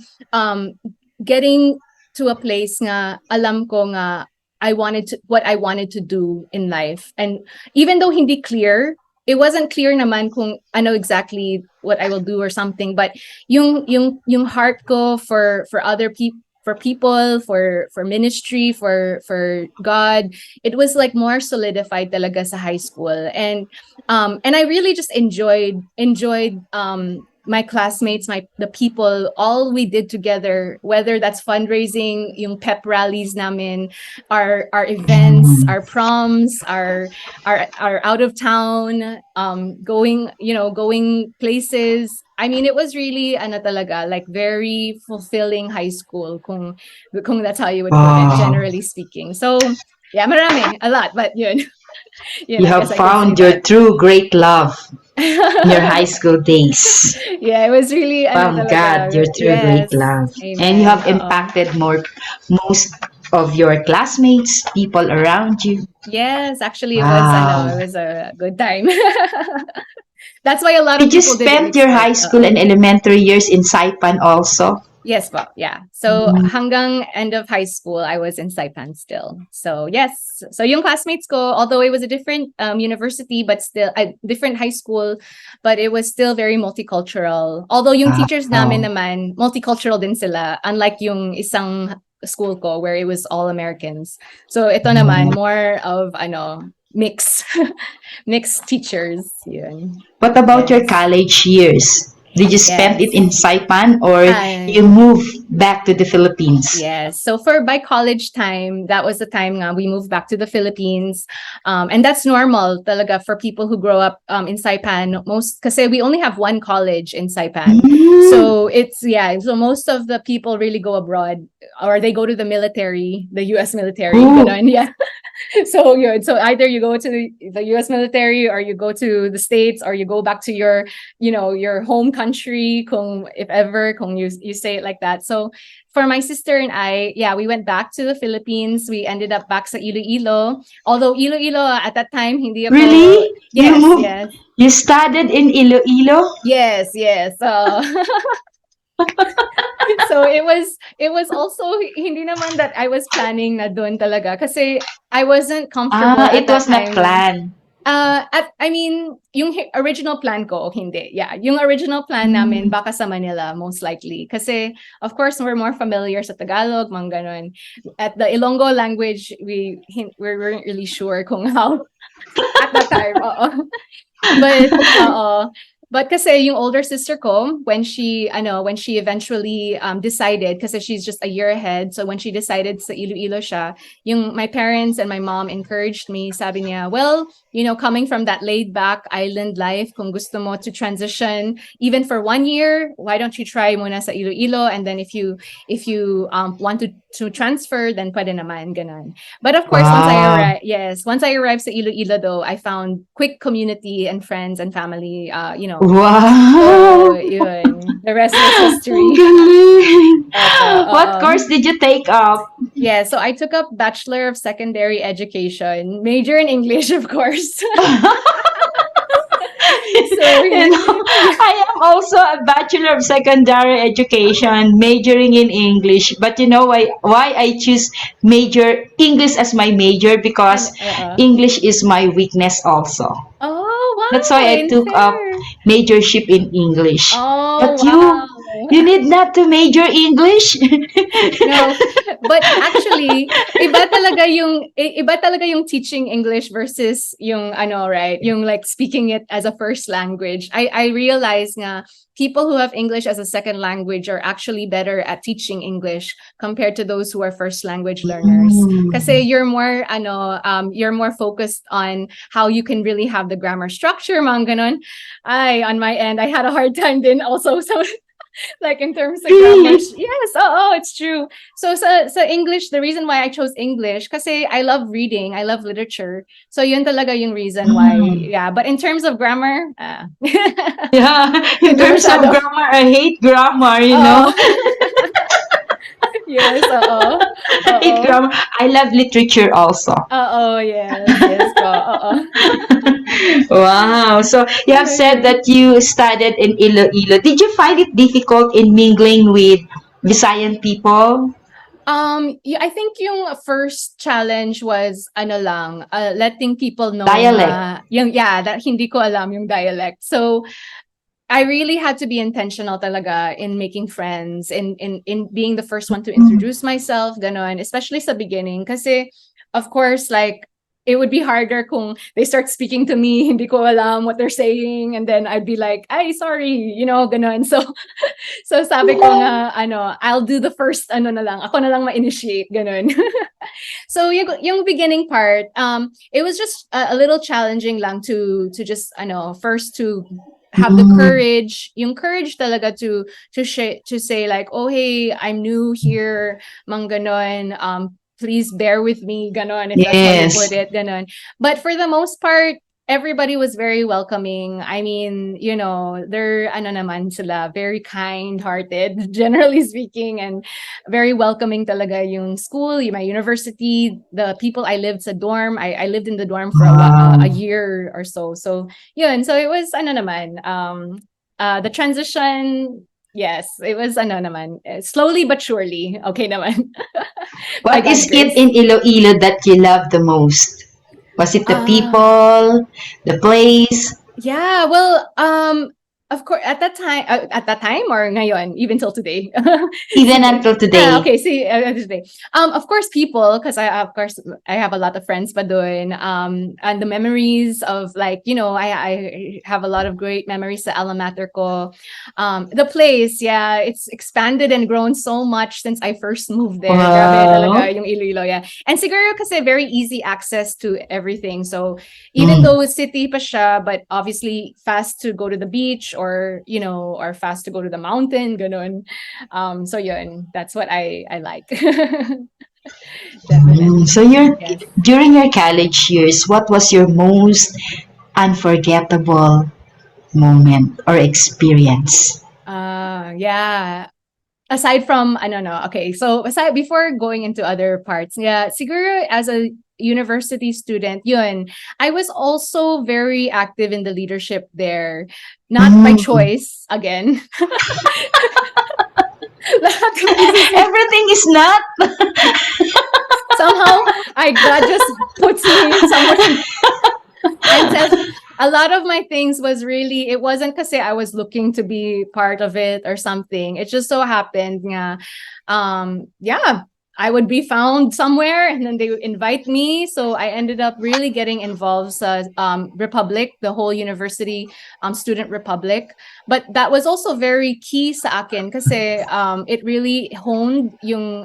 getting to a place nga alam ko nga what I wanted to do in life. And even though hindi clear, it wasn't clear naman kung ano exactly what I will do or something, but yung heart ko for other people, for people, for ministry, for God, it was like more solidified talaga sa high school. And I really just enjoyed my classmates, the people, all we did together, whether that's fundraising, yung pep rallies namin, our events, our proms, our out of town, going places. I mean, it was really talaga, like, very fulfilling high school, kung that's how you would put it, Wow. generally speaking. So yeah, marami, a lot, but yun. You I have guess I could say found your that. true great love in your high school days. Yeah, it was really Found God, your talaga. true great Yes. love. And you Amen. have impacted most of your classmates, people around you. Yes, actually it was Wow. it was a good time. That's why a lot of Did you people didn't spend your expect. high school and elementary years in Saipan also? Yes po, yeah. So hanggang end of high school, I was in Saipan still. So yes, so yung classmates ko, although it was a different university, but still a different high school, but it was still very multicultural. Although yung teachers namin Wow. naman, multicultural din sila, unlike yung isang school ko where it was all Americans. So ito naman, more of mix, mixed teachers. Yun. What about your Yes. college years? Did you spend it Yes. in Saipan or you I moved back to the Philippines? Yes. So for by college time, that was the time nga we moved back to the Philippines. And that's normal talaga for people who grow up in Saipan. Most kasi we only have one college in Saipan. Mm. So it's yeah, so most of the people really go abroad or they go to the military, the US military, Oh, ganon. Yeah. So yun. So either you go to the US military or you go to the States or you go back to your, your home country kung if ever kung you say it like that. So for my sister and I, yeah, we went back to the Philippines. We ended up back sa Iloilo. Although Iloilo at that time hindi ako really? You yes, moved? yes. You studied in Iloilo? Yes, yes. So it was also hindi naman that I was planning na doon talaga kasi I wasn't comfortable Ah, at it that was not time. planned. I mean, yung original plan ko, hindi. Yeah, yung original plan namin Mm. baka sa Manila most likely. Kasi of course we're more familiar sa Tagalog, mga ganun. At the Ilonggo language, we weren't really sure kung how at that time. Oo. But kasi yung older sister ko when she eventually decided kasi she's just a year ahead, so when she decided sa Iloilo siya, yung my parents and my mom encouraged me, sabi niya, well, coming from that laid back island life, kung gusto mo to transition even for 1 year, why don't you try muna sa Iloilo, and then if you want to transfer, then pwede naman ganon. But of course, Wow. once I arrived sa Iloilo though, I found quick community and friends and family, So, Wow. yun. The rest was Ang history. galing. Opo, What oo. course did you take up? Yeah, so I took up Bachelor of Secondary Education, major in English, of course. So, I am also a Bachelor of Secondary Education, majoring in English. But you know why I choose major English as my major? Because and, English is my weakness also. oh, That's why wow, I took up unfair. majorship in English. Oh, But you wow. need not to major English. No, but actually, iba talaga yung teaching English versus yung right? Yung like speaking it as a first language. I realize nga people who have English as a second language are actually better at teaching English compared to those who are first language learners. Kasi Mm. you're more focused on how you can really have the grammar structure, mga ganon. On my end, I had a hard time then also. So like in terms of grammar. Really? Yes, oh, it's true. So sa English, the reason why I chose English kasi I love reading, I love literature. So yun talaga yung reason why. Mm. Yeah, but in terms of grammar, Yeah, in hindi terms of masyado. grammar, I hate grammar, you know. Oo. Yes, oo. I hate Oo. grammar. I love literature also. Oo, yes, yes po. Oo. Wow. So you have said Ayun. that you studied in Iloilo. Did you find it difficult in mingling with Visayan people? Yeah, I think yung first challenge was letting people know Dialect. nga yung that hindi ko alam yung dialect. So I really had to be intentional talaga in making friends, in being the first one to Mm. introduce myself, ganon, especially sa beginning. Kasi, of course, like, it would be harder kung they start speaking to me, hindi ko alam what they're saying, and then I'd be like, ay, sorry, ganon. So sabi ko nga, I'll do the first, na lang, ako na lang ma-initiate, ganon. So yung beginning part, it was just a little challenging lang to just first to have the Mm. courage, yung courage talaga to say like, oh hey, I'm new here, mang ganon, please bear with me, ganon, if that's how you put Yes. it, ganon. But for the most part, everybody was very welcoming. I mean, they're naman sila, very kind-hearted, generally speaking, and very welcoming talaga yung school, my university, the people I lived sa dorm. I lived in the dorm for a Wow. year or so. So, yun. So it was naman, the transition Yes, it was ano naman, slowly but surely, okay naman. By What God's is it grace. in Iloilo that you love the most? Was it the Ah. people, the place, Yeah, well, of course, at that time or ngayon, even till today. even Sige. until Ah, today? okay, see, today. Of course, people, because of course, I have a lot of friends pa doon. And the memories of like, I have a lot of great memories sa alma mater ko. The place, yeah, it's expanded and grown so much since I first moved there. Grabe talaga Wow. yung Iloilo, yeah. And siguro kasi very easy access to everything. So, even Mm. though city pa siya, but obviously fast to go to the beach or, or fast to go to the mountain, ganun. So yun, that's what I like. So Definitely. your Yes. during your college years, what was your most unforgettable moment or experience? Yeah. Aside from ano no, okay. So aside before going into other parts, yeah, siguro as a university student, yun, I was also very active in the leadership there. Not by Mm. choice, again. Lahat ng decision. Everything is not. Somehow, God just puts me somewhere and says a lot of my things was really, it wasn't kasi I was looking to be part of it or something. It just so happened nga, yeah, I would be found somewhere and then they would invite me. So I ended up really getting involved sa Republic, the whole university student Republic. But that was also very key sa akin kasi it really honed yung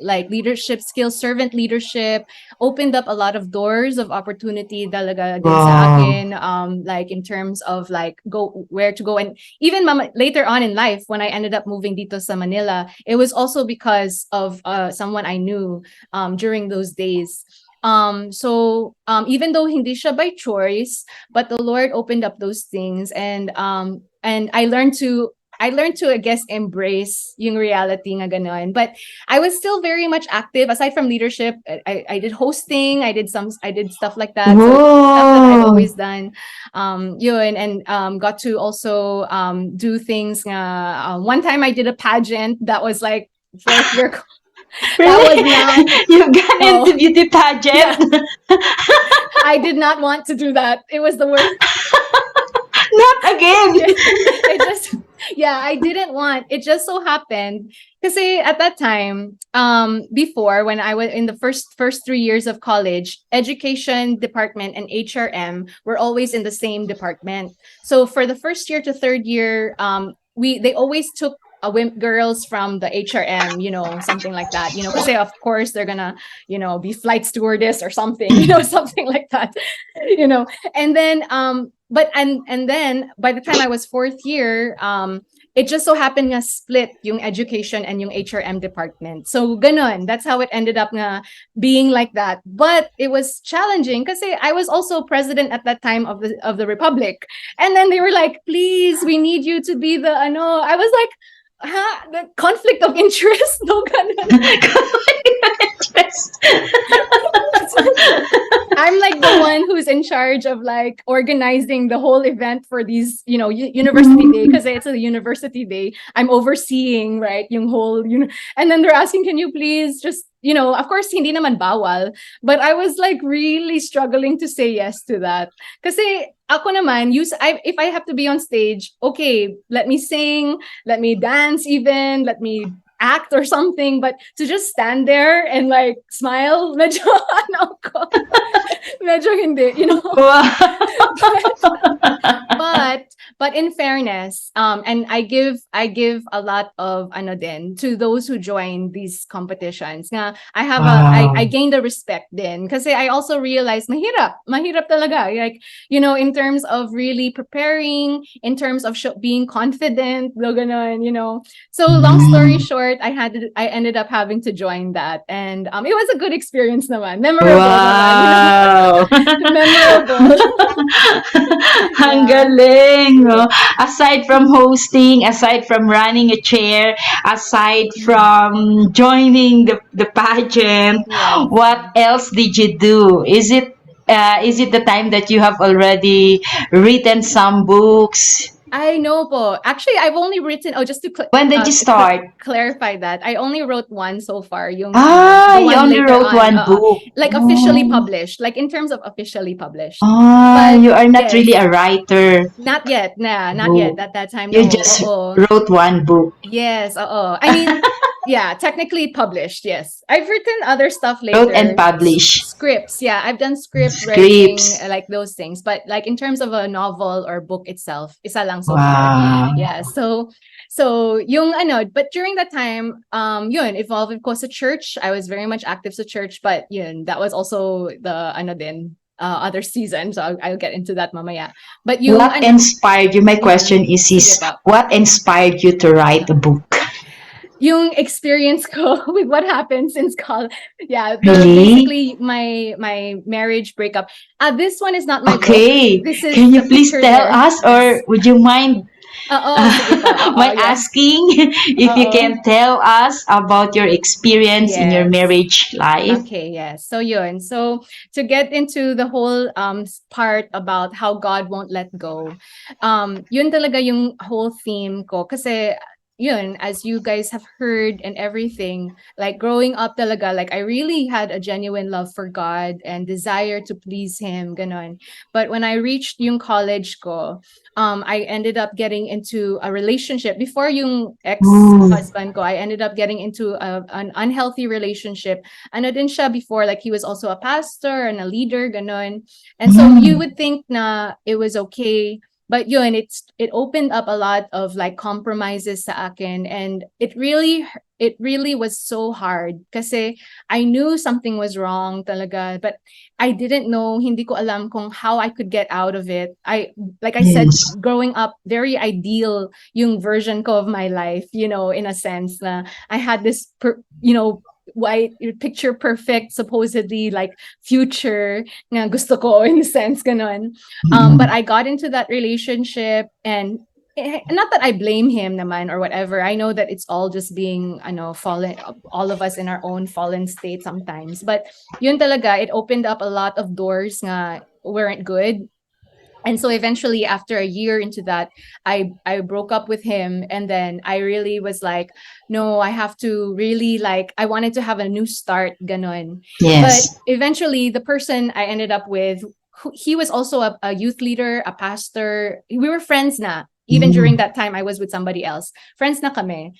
like leadership skills, servant leadership, opened up a lot of doors of opportunity talaga din sa Wow. akin, like in terms of like go where to go. And even later on in life when I ended up moving dito sa Manila, it was also because of someone I knew during those days. So even though hindi siya by choice, but the Lord opened up those things, and I learned to, I guess, embrace yung reality nga ganon. But I was still very much active. Aside from leadership, I did hosting, I did stuff like that. So stuff that I've Whoa. always done. Yun, and got to also do things nga, one time I did a pageant that was like fourth year. That was not, Really? You've gone no, into beauty yeah, pageant? I did not want to do that. It was the worst. Not again. Yeah, it just, yeah, I didn't want. It just so happened because at that time, before when I was in the first 3 years of college, education department and HRM were always in the same department. So for the first year to third year, they always took girls from the HRM, something like that, because of course they're gonna, be flight stewardess or something, something like that, you know. And then but and then by the time I was fourth year, it just so happened nga split yung education and yung HRM department. So ganon, that's how it ended up nga being like that. But it was challenging because I was also president at that time of the Republic. And then they were like, please, we need you to be the ano. I was like, the conflict of interest, no ganon. I'm like the one who's in charge of like organizing the whole event for these, university day, because it's a university day. I'm overseeing, right, yung whole, and then they're asking, can you please just, of course, hindi naman bawal, but I was like really struggling to say yes to that. Kasi ako naman, if I have to be on stage, okay, let me sing, let me dance even, let me act or something, but to just stand there and like smile, medyo ano ko, medyo hindi, but but in fairness, and I give a lot of ano din to those who join these competitions. Nga, I Wow. gained the respect din kasi I also realized mahirap talaga, like, in terms of really preparing, in terms of being confident, ganon, So long story Mm. short, I ended up having to join that, and it was a good experience naman, memorable naman, Wow. memorable. Ang Yeah. galing, no? Aside from hosting, aside from running a chair, aside from joining the pageant, Yes. what else did you do? Is it the time that you have already written some books? I know po. Actually, I've only written, oh, just to When did you start? clarify that, I only wrote one so far, yung Ah, the you one only later wrote on, one book. like officially Oh. published, like in terms of officially published. Ah, But you are not really yes, a writer. not yet, nah, not yet. Book. At that time, You no. just Oo. wrote one book. Yes, oo. I mean, yeah, technically published, yes. I've written other stuff Wrote and later. published. Scripts, yeah. I've done script writing, Scripts. like those things. But like in terms of a novel or book itself, isa lang so far. Wow. Yeah. So yung ano, but during that time, yun, involved of course sa church. I was very much active sa church, but yun, that was also the ano din, other season. So I'll get into that mamaya. But yung What ano, inspired you? My yeah. question Sige is pa. what inspired you to write a book? Yung experience ko with what happened since college. Yeah, the Really? basically my marriage breakup. This one is not my book. Okay. This is Can the you please picture tell there. us, or Yes. would you mind Sige pa. my Yeah. asking if you Oo. can tell us about your experience in your Yes. marriage life? Okay, yes. So yun. So to get into the whole part about how God won't let go. Yun talaga yung whole theme ko kasi yun, as you guys have heard and everything, like growing up talaga, like I really had a genuine love for God and desire to please him, ganon. But when I reached yung college ko, I ended up getting into a relationship before yung Ooh. ex-husband ko. I ended up getting into an unhealthy relationship. Ano din siya before, like he was also a pastor and a leader, ganon. And so you Mm. would think na it was okay. But yun, it opened up a lot of like compromises sa akin, and it really was so hard kasi I knew something was wrong talaga, but I didn't know, hindi ko alam kung how I could get out of it. Like I said, Yes. growing up, very ideal yung version ko of my life, in a sense na I had this, white picture perfect, supposedly like future na gusto ko in a sense, ganon. But Mm. I got into that relationship and not that I blame him naman or whatever. I know that it's all just being, fallen, all of us in our own fallen state sometimes. But yun talaga, it opened up a lot of doors nga weren't good. And so eventually after a year into that, I broke up with him, and then I really was like, no, I have to really, like, I wanted to have a new start, ganon. But Yes. eventually the person I ended up with, he was also a youth leader, a pastor. We were friends na. Even during Mm. that time I was with somebody else, friends na kami.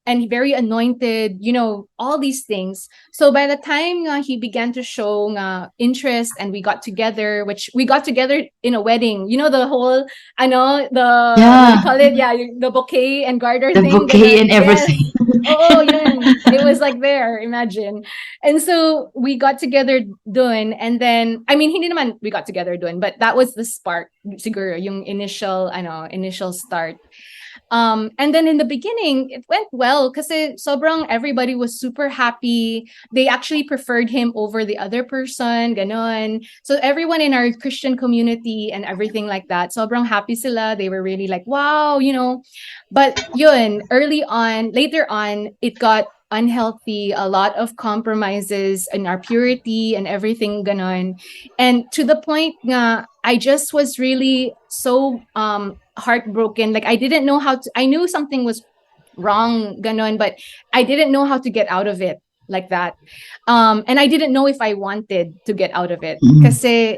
And very anointed, all these things. So by the time he began to show interest, and we got together, which we got together in a wedding. The whole, the, what do you Yeah, call it? Yeah, the bouquet and garter the thing. bouquet Ganun. and Yes. everything. Oh, yun. It was like there, imagine. And so we got together doon, and then, I mean, hindi naman we got together doon, but that was the spark, siguro, yung initial start. And then in the beginning, it went well kasi sobrang everybody was super happy. They actually preferred him over the other person, ganon. So everyone in our Christian community and everything like that, sobrang happy sila. They were really like, wow, But yun, later on, it got unhealthy, a lot of compromises in our purity and everything ganon. And to the point nga, I just was really so heartbroken. Like I didn't know how to, I knew something was wrong, ganon, but I didn't know how to get out of it like that. And I didn't know if I wanted to get out of it. Mm. Kasi,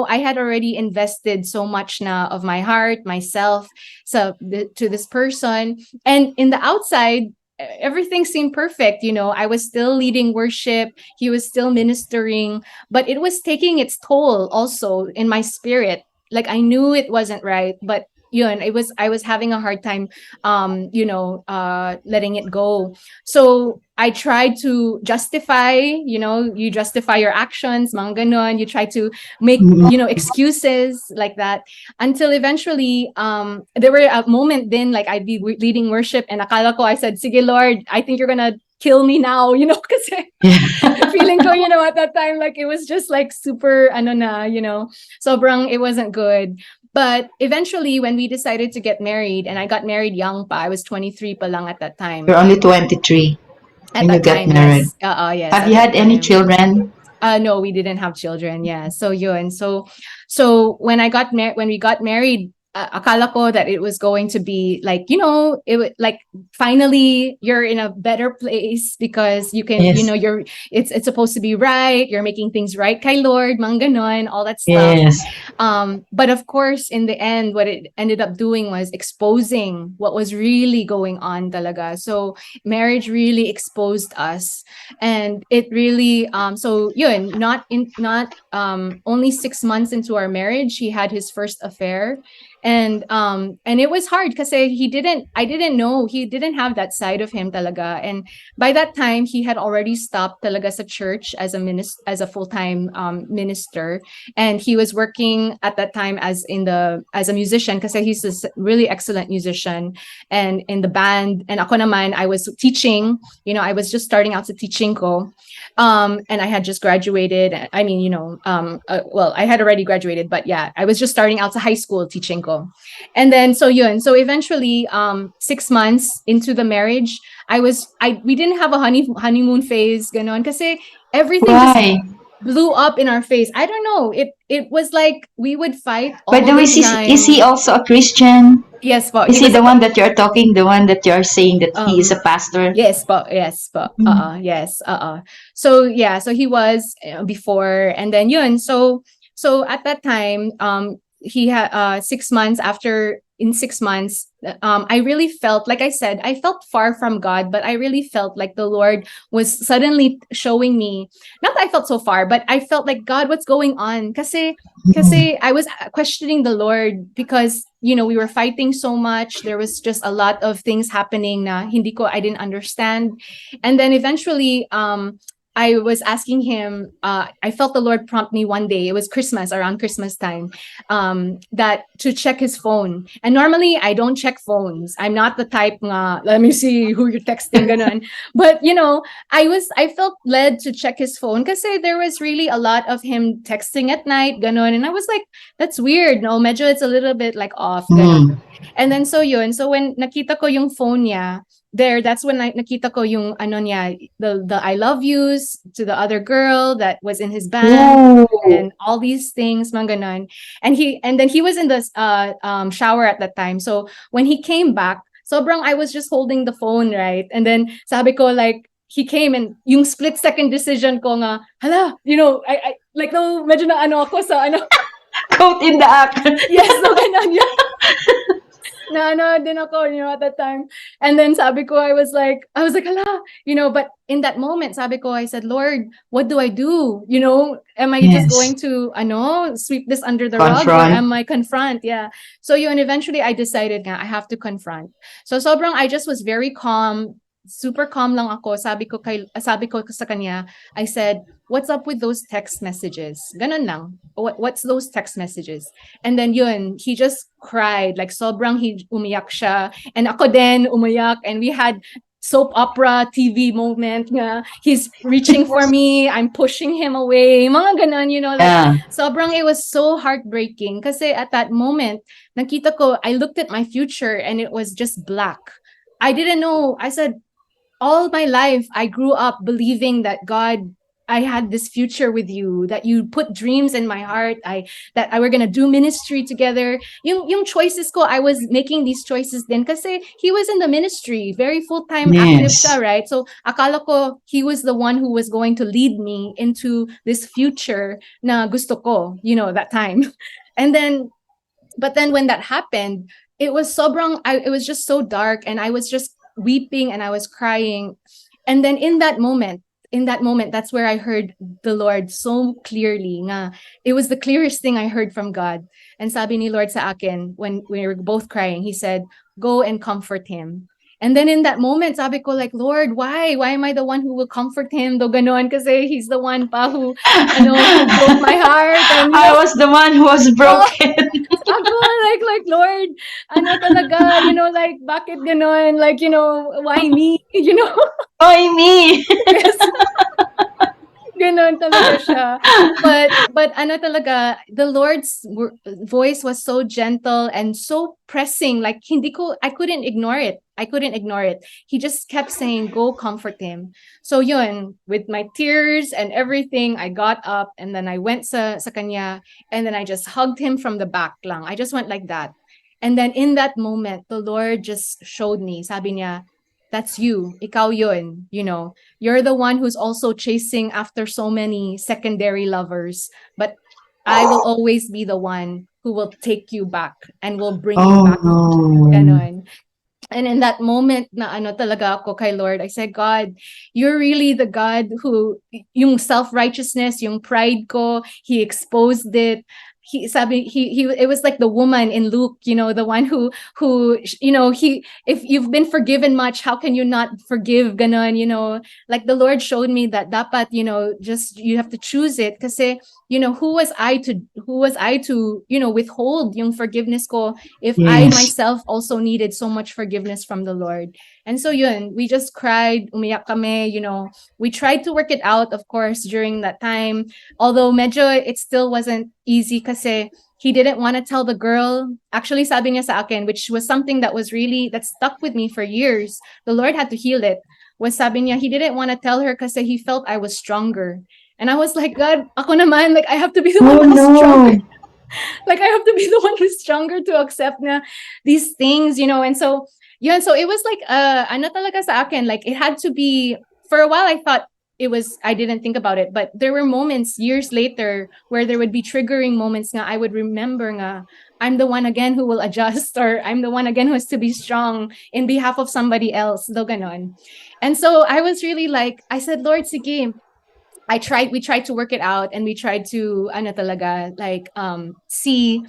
I had already invested so much na of my heart, myself, to this person. And in the outside, everything seemed perfect. I was still leading worship. He was still ministering, but it was taking its toll also in my spirit. Like I knew it wasn't right, but I was having a hard time letting it go. So I tried to justify, you justify your actions, mga ganon. You try to make, Mm. excuses like that, until eventually there were a moment then, like I'd be leading worship and akala ko, I said, sige Lord, I think you're gonna kill me now, kasi Yeah. feeling ko, at that time, like it was just like super, sobrang, it wasn't good. But eventually, when we decided to get married, and I got married young pa, I was 23 pa lang at that time. You're only 23 At when you that get time, married. yes. Yes, Have at you that had any time. children? No, we didn't have children. Yeah. So yun. So when we got married, akala ko that it was going to be like, it would like finally you're in a better place because you can, Yes. it's supposed to be right. You're making things right kay Lord, mga ganon, all that stuff. Yes. But of course, in the end, what it ended up doing was exposing what was really going on talaga. So marriage really exposed us, and it really so yun, not only 6 months into our marriage, he had his first affair. And it was hard because I didn't know, he didn't have that side of him talaga. And by that time he had already stopped talaga sa church as as a full-time minister, and he was working at that time as a musician because he's a really excellent musician and in the band. And ako naman, I was teaching, I was just starting out sa teaching ko. And I had just graduated. I mean, well, I had already graduated, but yeah, I was just starting out to high school teaching ko. And then so yun, so eventually 6 months into the marriage, we didn't have a honeymoon phase ganon kasi everything just Why? blew up in our face. I don't know. It was like we would fight By all the way, the is he time. also a Christian? Yes, po. Is He he was the one that you're talking, the one that you're saying that he is a um pastor? yes, po. Yes, po. Mm. Yes, So yeah, so he was before, and then yun. So at that time, he had 6 months after. In 6 months, I really felt, like I said, I felt far from God, but I really felt like the Lord was suddenly showing me. Not that I felt so far, but I felt like, God, what's going on? Mm. Kasi I was questioning the Lord because we were fighting so much. There was just a lot of things happening na I didn't understand. And then eventually I was asking him, I felt the Lord prompt me one day. It was Christmas, around Christmas time, that to check his phone. And normally I don't check phones. I'm not the type nga, let me see who you're texting, ganun. But I felt led to check his phone because there was really a lot of him texting at night, ganon. And I was like, that's weird, no? Medyo it's a little bit like off, ganon. Mm. And then so yun, so when nakita ko yung phone niya, that's when nakita ko yung ano niya, the I love yous to the other girl that was in his band Ooh. and all these things, mga ganon. And then he was in the shower at that time. So when he came back, sobrang I was just holding the phone, right? And then sabi ko like, he came and yung split second decision ko nga, hala, I like no, medyo na ano ako sa ano. Caught in the act. Yes, no, ganon yun. Na ano din ako, at that time. And then sabi ko, I was like, hala, but in that moment, sabi ko, I said, Lord, what do I do? Am I just Yes. going to, sweep this under the rug, or Confront. am I confront? Yeah. So yun, eventually I decided nga, I have to confront. So sobrang, I just was very calm, super calm lang ako. Sabi ko sa kanya, I said, what's up with those text messages? Ganun lang. What's those text messages? And then yun, he just cried. Like sobrang umiyak siya. And ako din umiyak. And we had soap opera TV moment nga. He's reaching for me. I'm pushing him away. Mga ganun, like Yeah. sobrang it was so heartbreaking. Kasi at that moment, nakita ko, I looked at my future and it was just black. I didn't know. I said, all my life, I grew up believing that God, I had this future with you, that you put dreams in my heart, that I were gonna do ministry together. Yung choices ko, I was making these choices then kasi he was in the ministry, very full-time active Yes. siya, right? So akala ko he was the one who was going to lead me into this future na gusto ko, that time. And then, but then when that happened, it was it was just so dark, and I was just weeping and I was crying. And then in that moment, that's where I heard the Lord so clearly nga. It was the clearest thing I heard from God. And sabi ni Lord sa akin, when we were both crying, he said, go and comfort him. And then in that moment, sabi ko like, Lord, why? Why am I the one who will comfort him? Do ganon, kasi he's the one pa who broke my heart. And I was the one who was oh, broken. ako, like, Lord, ano talaga, like, bakit ganon? Like, why me? Why me? Yes. Ganon talaga siya. But ano talaga, the Lord's voice was so gentle and so pressing. Like, I couldn't ignore it. He just kept saying, go comfort him. So yun, with my tears and everything, I got up and then I went sa kanya, and then I just hugged him from the back lang. I just went like that. And then in that moment, the Lord just showed me, sabi niya, that's you, ikaw yun, you know, you're the one who's also chasing after so many secondary lovers, but I will always be the one who will take you back and will bring you Oh back. no. Ganon. And in that moment na ano talaga ako kay Lord, I said, God, you're really the God who, yung self-righteousness, yung pride ko, He exposed it. It was like the woman in Luke, you know, the one who, you know, if you've been forgiven much, how can you not forgive, ganon, you know, like the Lord showed me that dapat, you know, just, you have to choose it, kasi, you know, who was I to, you know, withhold yung forgiveness ko if I Yes. myself also needed so much forgiveness from the Lord. And so yun, we just cried, umiyak kami, you know, we tried to work it out, of course, during that time. Although medyo it still wasn't easy kasi he didn't want to tell the girl. Actually, sabi niya sa akin, which was something that stuck with me for years. The Lord had to heal it. Was sabi niya, he didn't want to tell her kasi he felt I was stronger. And I was like, God, ako naman, like I have to be the one Oh who's stronger. no. Like I have to be the one who's stronger to accept na these things, you know. And so yeah, so it was like ano talaga sa akin, like it had to be. For a while I thought it was, I didn't think about it, but there were moments years later where there would be triggering moments nga I would remember nga I'm the one again who will adjust, or I'm the one again who has to be strong in behalf of somebody else, do ganon. And so I was really like, I said, Lord, sige, we tried to work it out, and we tried to ano talaga, like see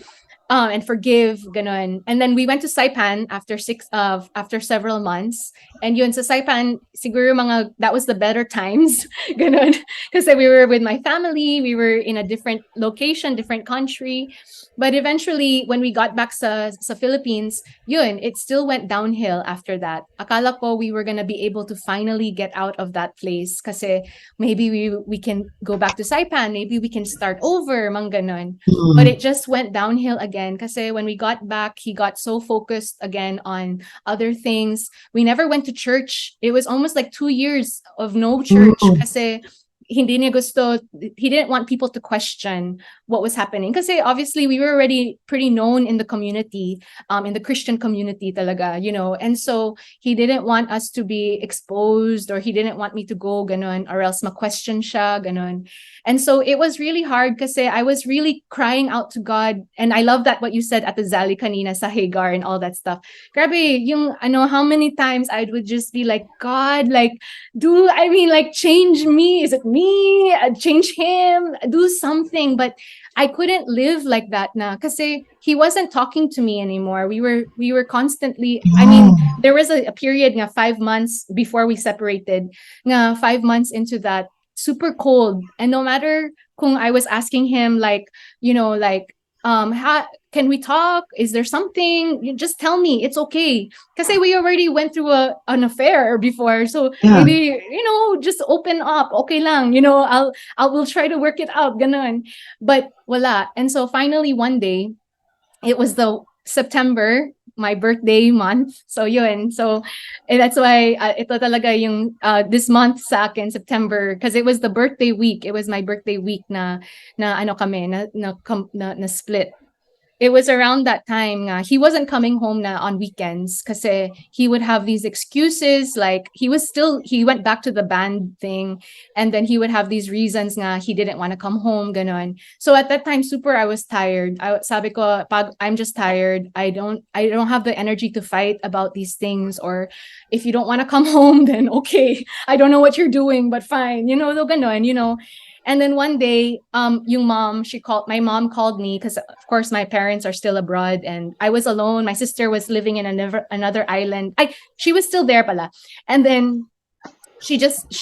and forgive, ganon. And then we went to Saipan after several months. And yun sa Saipan, siguro mga that was the better times, ganon. Kasi we were with my family, we were in a different location, different country. But eventually, when we got back sa Philippines, yun, it still went downhill after that. Akala ko we were gonna be able to finally get out of that place kasi maybe we can go back to Saipan, maybe we can start over, mang ganon. But Mm. it just went downhill again kasi when we got back, he got so focused again on other things. We never went to church. It was almost like 2 years of no church Mm. kasi hindi niya gusto, he didn't want people to question what was happening. Kasi obviously we were already pretty known in the community, in the Christian community talaga, you know. And so he didn't want us to be exposed, or he didn't want me to go ganon, or else ma-question siya, ganon. And so it was really hard kasi I was really crying out to God. And I love that what you said at the Zali kanina sa Hagar and all that stuff. Grabe, yung ano, how many times I would just be like, God, like, like change me. Is it me? Change him. Do something. But I couldn't live like that na kasi he wasn't talking to me anymore. We were constantly, I mean, Oh. there was a period nga 5 months before we separated, nga 5 months into that, super cold. And no matter kung I was asking him like, you know, like, can we talk? Is there something? You just tell me. It's okay. Because we already went through an affair before. So Yeah. maybe, you know, just open up. Okay lang. You know, we'll try to work it out. Ganon. But wala. And so finally one day, it was the September, my birthday month. So yun. So that's why ito talaga yung this month sa akin, September, because it was the birthday week. It was my birthday week na ano kami na split. It was around that time nga he wasn't coming home na on weekends kasi he would have these excuses, like he went back to the band thing, and then he would have these reasons nga he didn't want to come home, ganon. So at that time, super, I was tired. Sabi ko, I'm just tired. I don't have the energy to fight about these things, or if you don't want to come home, then okay. I don't know what you're doing, but fine. You know, ganon, you know. And then one day, my mom called me because of course my parents are still abroad and I was alone. My sister was living in another island. She was still there pala. And then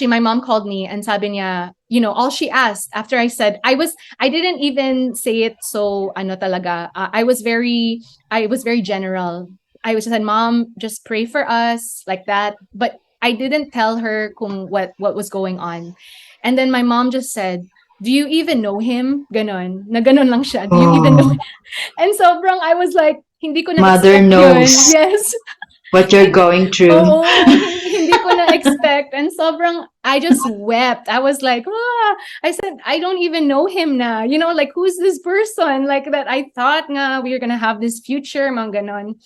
my mom called me and sabi niya, you know, all she asked after I didn't even say it so ano talaga. I was very general. I was said, Mom, just pray for us, like that. But I didn't tell her kung what was going on. And then my mom just said, do you even know him? Ganon. Na ganon lang siya. Do you even know? Oh. And sobrang I was like, hindi ko Mother na-expect yun. knows Yes. what you're going through. Oo, hindi hindi ko na-expect. And sobrang, I just wept. I was like, ah. I said, I don't even know him na. You know, like, who's this person? Like, that I thought nga we were gonna have this future, mga ganon.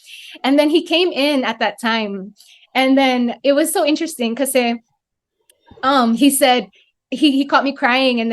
And then he came in at that time. And then it was so interesting because he said he caught me crying, and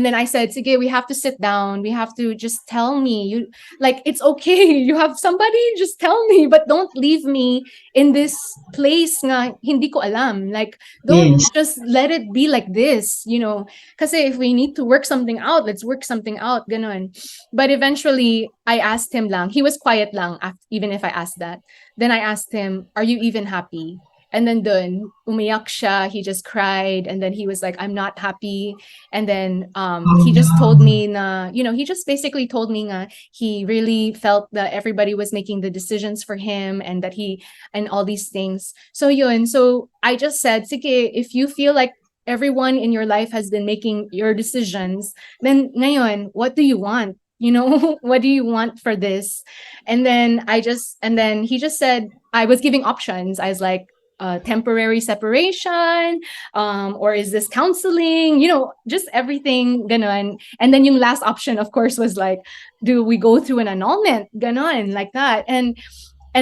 then I said, sige, we have to sit down. We have to just tell me. You like it's okay. You have somebody, just tell me, but don't leave me in this place nga hindi ko alam. Like don't Yes. just let it be like this, you know. Because if we need to work something out, let's work something out, ganon. But eventually I asked him lang. He was quiet lang even if I asked that. Then I asked him, "Are you even happy?" And then dun, umiyak siya, he just cried, and then he was like, I'm not happy. And then Oh he just told no. me na, you know, he just basically told me nga he really felt that everybody was making the decisions for him and that he and all these things. So yun, so I just said, sige, if you feel like everyone in your life has been making your decisions, then ngayon, what do you want? You know, what do you want for this? And then he just said, I was giving options. I was like, temporary separation, or is this counseling, you know, just everything ganon. And then yung last option of course was like, do we go through an annulment, ganon, like that. And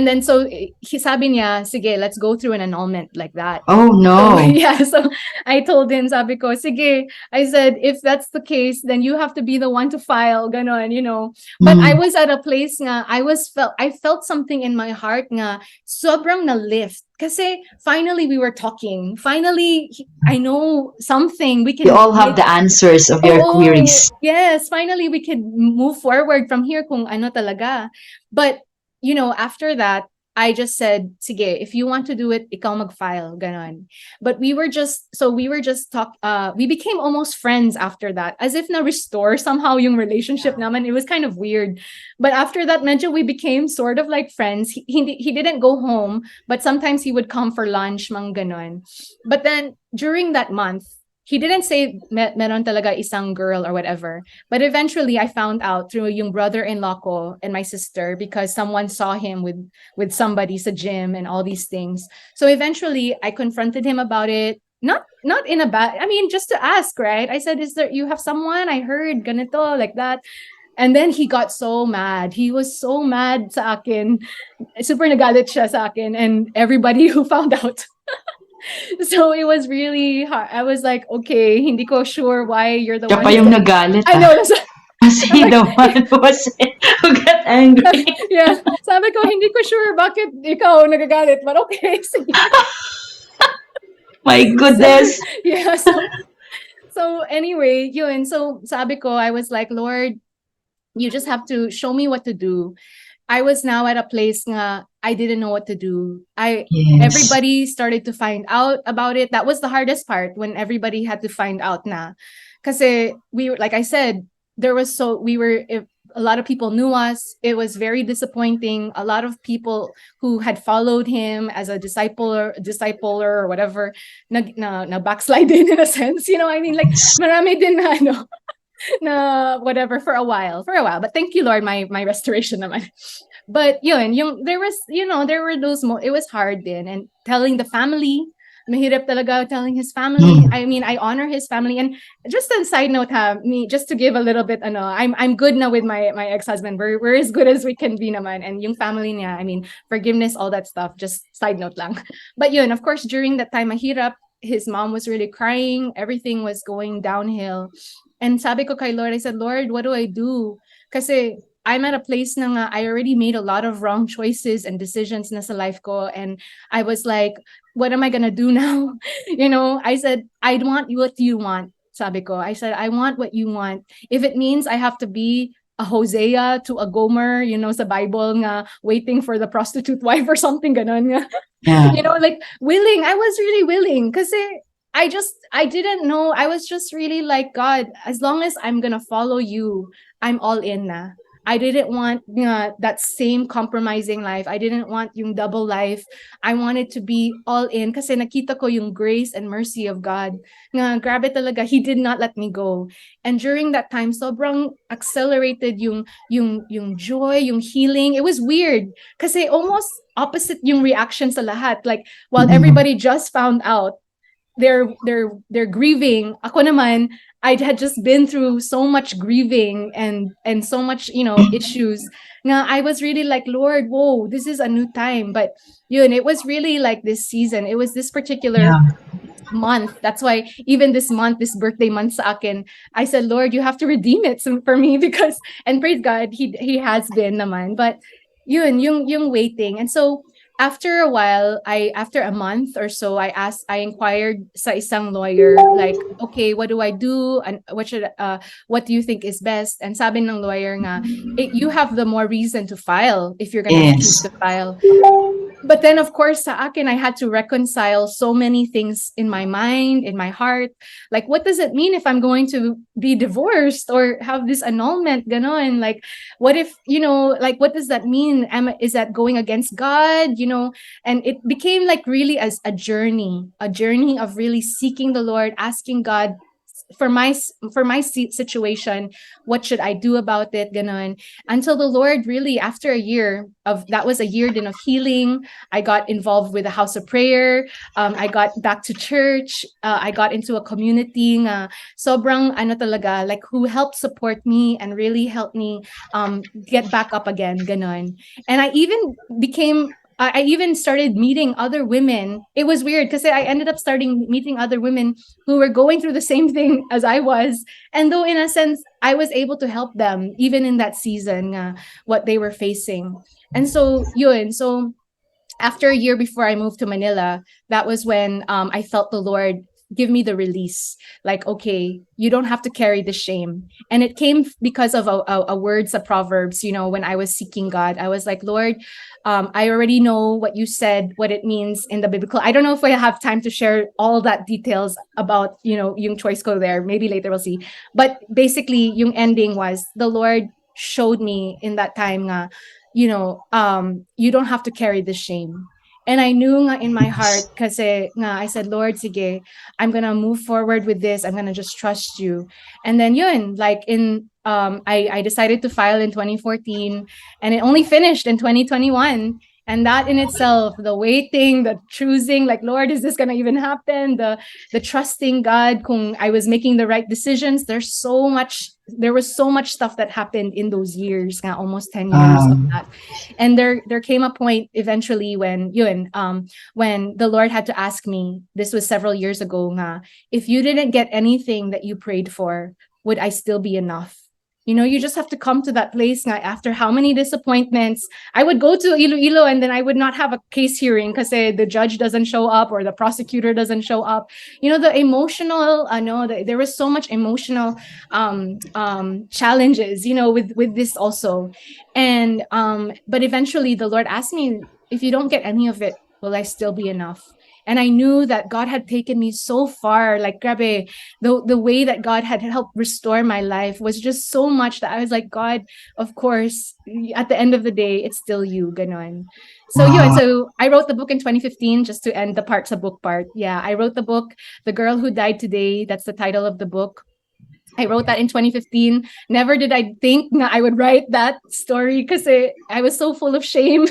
then so he sabi niya, sige, let's go through an annulment like that. Oh So no. yeah, so I told him, sabi ko, sige, I said, if that's the case, then you have to be the one to file, ganon, you know. But I was at a place nga, I felt something in my heart nga, sobrang na-lift. Kasi finally we were talking. Finally, I know something. We can You all have the answers of your oh, queries. yes, finally we could move forward from here kung ano talaga. But, you know, after that, I just said, sige, if you want to do it, ikaw mag-file, ganon. But we were just we became almost friends after that, as if na-restore somehow yung relationship naman. It was kind of weird. But after that, medyo we became sort of like friends. He didn't go home, but sometimes he would come for lunch, mang ganon. But then, during that month, he didn't say meron talaga isang girl or whatever. But eventually, I found out through yung brother-in-law ko and my sister because someone saw him with somebody sa gym and all these things. So eventually, I confronted him about it. Not in a bad. I mean, just to ask, right? I said, "Is there you have someone? I heard ganito like that." And then he got so mad. He was so mad sa akin. Super nagalit siya sa akin and everybody who found out. So it was really hard. I was like, okay, hindi ko sure why you're the Siya one. pa yung nagalit I know. Was he the one who got angry? Yeah. Sabi ko, hindi ko sure bakit ikaw nagagalit. But okay, sige. My goodness. Yeah. So anyway, yun. So sabi ko, I was like, Lord, you just have to show me what to do. I was now at a place nga I didn't know what to do. Yes. Everybody started to find out about it. That was the hardest part when everybody had to find out na. Kasi we were, like I said, a lot of people knew us. It was very disappointing. A lot of people who had followed him as a discipler or whatever, na backslide in a sense. You know, I mean, like marami din na ano, na whatever for a while. But thank you, Lord, my restoration naman. But yun, there were those it was hard din, and telling the family, mahirap talaga telling his family. I mean, I honor his family. And just a side note, just to give a little bit, I'm good now with my ex-husband. We're as good as we can be naman. And yung family niya, I mean, forgiveness, all that stuff, just side note lang. But yun, of course, during that time, mahirap, his mom was really crying. Everything was going downhill. And sabi ko kay Lord, I said, Lord, what do I do? Kasi I'm at a place na nga, I already made a lot of wrong choices and decisions na sa life ko. And I was like, what am I gonna do now? You know, I said, I want what you want. Sabi ko, I said, I want what you want. If it means I have to be a Hosea to a Gomer, you know, sa Bible nga, waiting for the prostitute wife or something, ganon nga. Yeah. You know, like willing. I was really willing kasi I didn't know. I was just really like, God, as long as I'm gonna follow you, I'm all in na. I didn't want that same compromising life. I didn't want yung double life. I wanted to be all in kasi nakita ko yung grace and mercy of God. Nga grabe talaga, He did not let me go. And during that time, sobrang accelerated yung joy, yung healing. It was weird kasi almost opposite yung reaction sa lahat. Like while Mm. everybody just found out, they're grieving. Ako naman, I had just been through so much grieving and so much, issues. Nga I was really like, Lord, whoa, this is a new time. But yun, it was really like this season. It was this particular Yeah. month. That's why even this month, this birthday month sa akin, I said, Lord, you have to redeem it for me because, and praise God, he has been naman. But yun, yung waiting. And so after a while, after a month or so, I inquired sa isang lawyer, like, okay, what do I do? And what do you think is best? And sabi ng lawyer nga, you have the more reason to file if you're gonna choose Yes. to file. But then of course sa akin, I had to reconcile so many things in my mind, in my heart. Like, what does it mean if I'm going to be divorced or have this annulment, ganon? Like, what if, like, what does that mean? Is that going against God? And it became like really as a journey of really seeking the Lord, asking God for my situation, what should I do about it, ganon, until the Lord really, after a year of that, was a year din of healing. I got involved with a house of prayer. I got back to church. I got into a community nga sobrang ano talaga, like, who helped support me and really helped me get back up again, ganon. And I even started meeting other women. It was weird because I ended up starting meeting other women who were going through the same thing as I was. And though in a sense, I was able to help them even in that season, what they were facing. And so yun, so after a year before I moved to Manila, that was when I felt the Lord give me the release. Like, okay, you don't have to carry the shame. And it came because of a words of Proverbs, when I was seeking God. I was like, Lord, I already know what you said, what it means in the biblical. I don't know if I have time to share all that details about, yung choice ko there. Maybe later we'll see. But basically, yung ending was the Lord showed me in that time nga, you don't have to carry the shame. And I knew nga in my heart, kasi nga I said, Lord, sige, I'm gonna move forward with this. I'm gonna just trust you. And then yun, like I decided to file in 2014, and it only finished in 2021. And that in itself, the waiting, the choosing, like, Lord, is this gonna even happen? The trusting God, kung I was making the right decisions. There was so much stuff that happened in those years, nga, almost 10 years of Um, that. And there came a point eventually when the Lord had to ask me, this was several years ago nga, if you didn't get anything that you prayed for, would I still be enough? You just have to come to that place nga, after how many disappointments. I would go to Iloilo and then I would not have a case hearing because the judge doesn't show up or the prosecutor doesn't show up. The emotional, there was so much emotional challenges, with this also. And but eventually the Lord asked me, if you don't get any of it, will I still be enough? And I knew that God had taken me so far. Like, grabe, the way that God had helped restore my life was just so much that I was like, God, of course, at the end of the day, it's still you, ganon. So yun, wow. so I wrote the book in 2015, just to end the parts of book part. Yeah, I wrote the book, The Girl Who Died Today. That's the title of the book. I wrote that in 2015. Never did I think na I would write that story because I was so full of shame,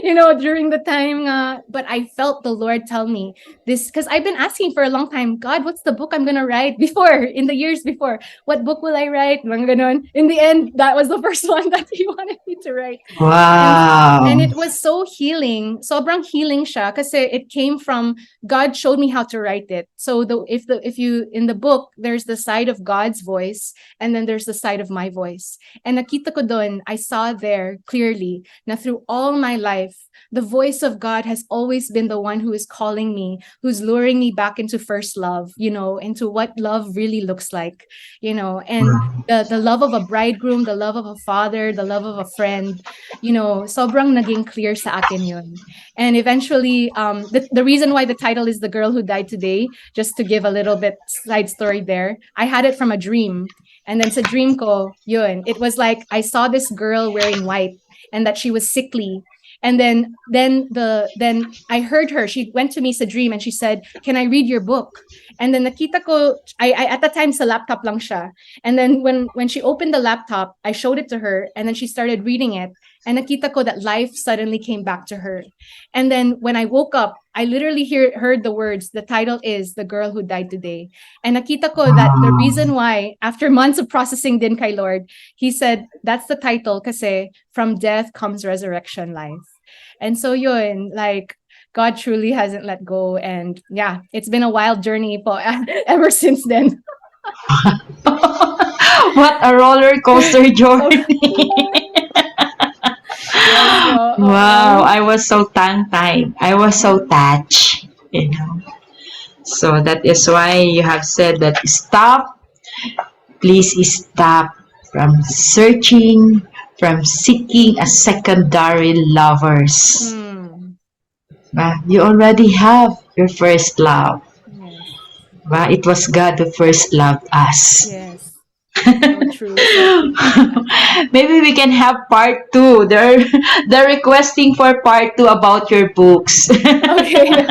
during the time. But I felt the Lord tell me this because I've been asking for a long time, God, what's the book I'm going to write before, in the years before? What book will I write? Mga ganon. In the end, that was the first one that He wanted me to write. And and Wow. it was so healing. Sobrang healing siya kasi it came from God showed me how to write it. So if you in the book, there's the side of God's voice and then there's the side of my voice. And nakita ko doon, I saw there clearly na through all my life, the voice of God has always been the one who is calling me, who's luring me back into first love, into what love really looks like, and the love of a bridegroom, the love of a father, the love of a friend, sobrang naging clear sa akin yun. And eventually, the reason why the title is The Girl Who Died Today, just to give a little bit side story there, I had it from a dream. And then sa dream ko, yun, it was like I saw this girl wearing white and that she was sickly. And then I heard her. She went to me sa dream and she said, "Can I read your book?" And then nakita ko, I at the time sa laptop lang siya. And then when she opened the laptop, I showed it to her and then she started reading it. And nakita ko that life suddenly came back to her. And then when I woke up, I literally heard the words, the title is The Girl Who Died Today. And nakita ko that the Wow. reason why, after months of processing din kay Lord, he said, that's the title kasi from death comes resurrection life. And so yun, like, God truly hasn't let go. And yeah, it's been a wild journey po ever since then. What a roller coaster journey. Yes po. Wow, I was so tongue-tied. I was so touched, you know. So that is why you have said that stop, please stop from searching, from seeking a secondary lovers. Hmm. You already have your first love. Yes. It was God who first loved us. Yes. So true. So true. Maybe we can have part two. They're requesting for part two about your books. Okay.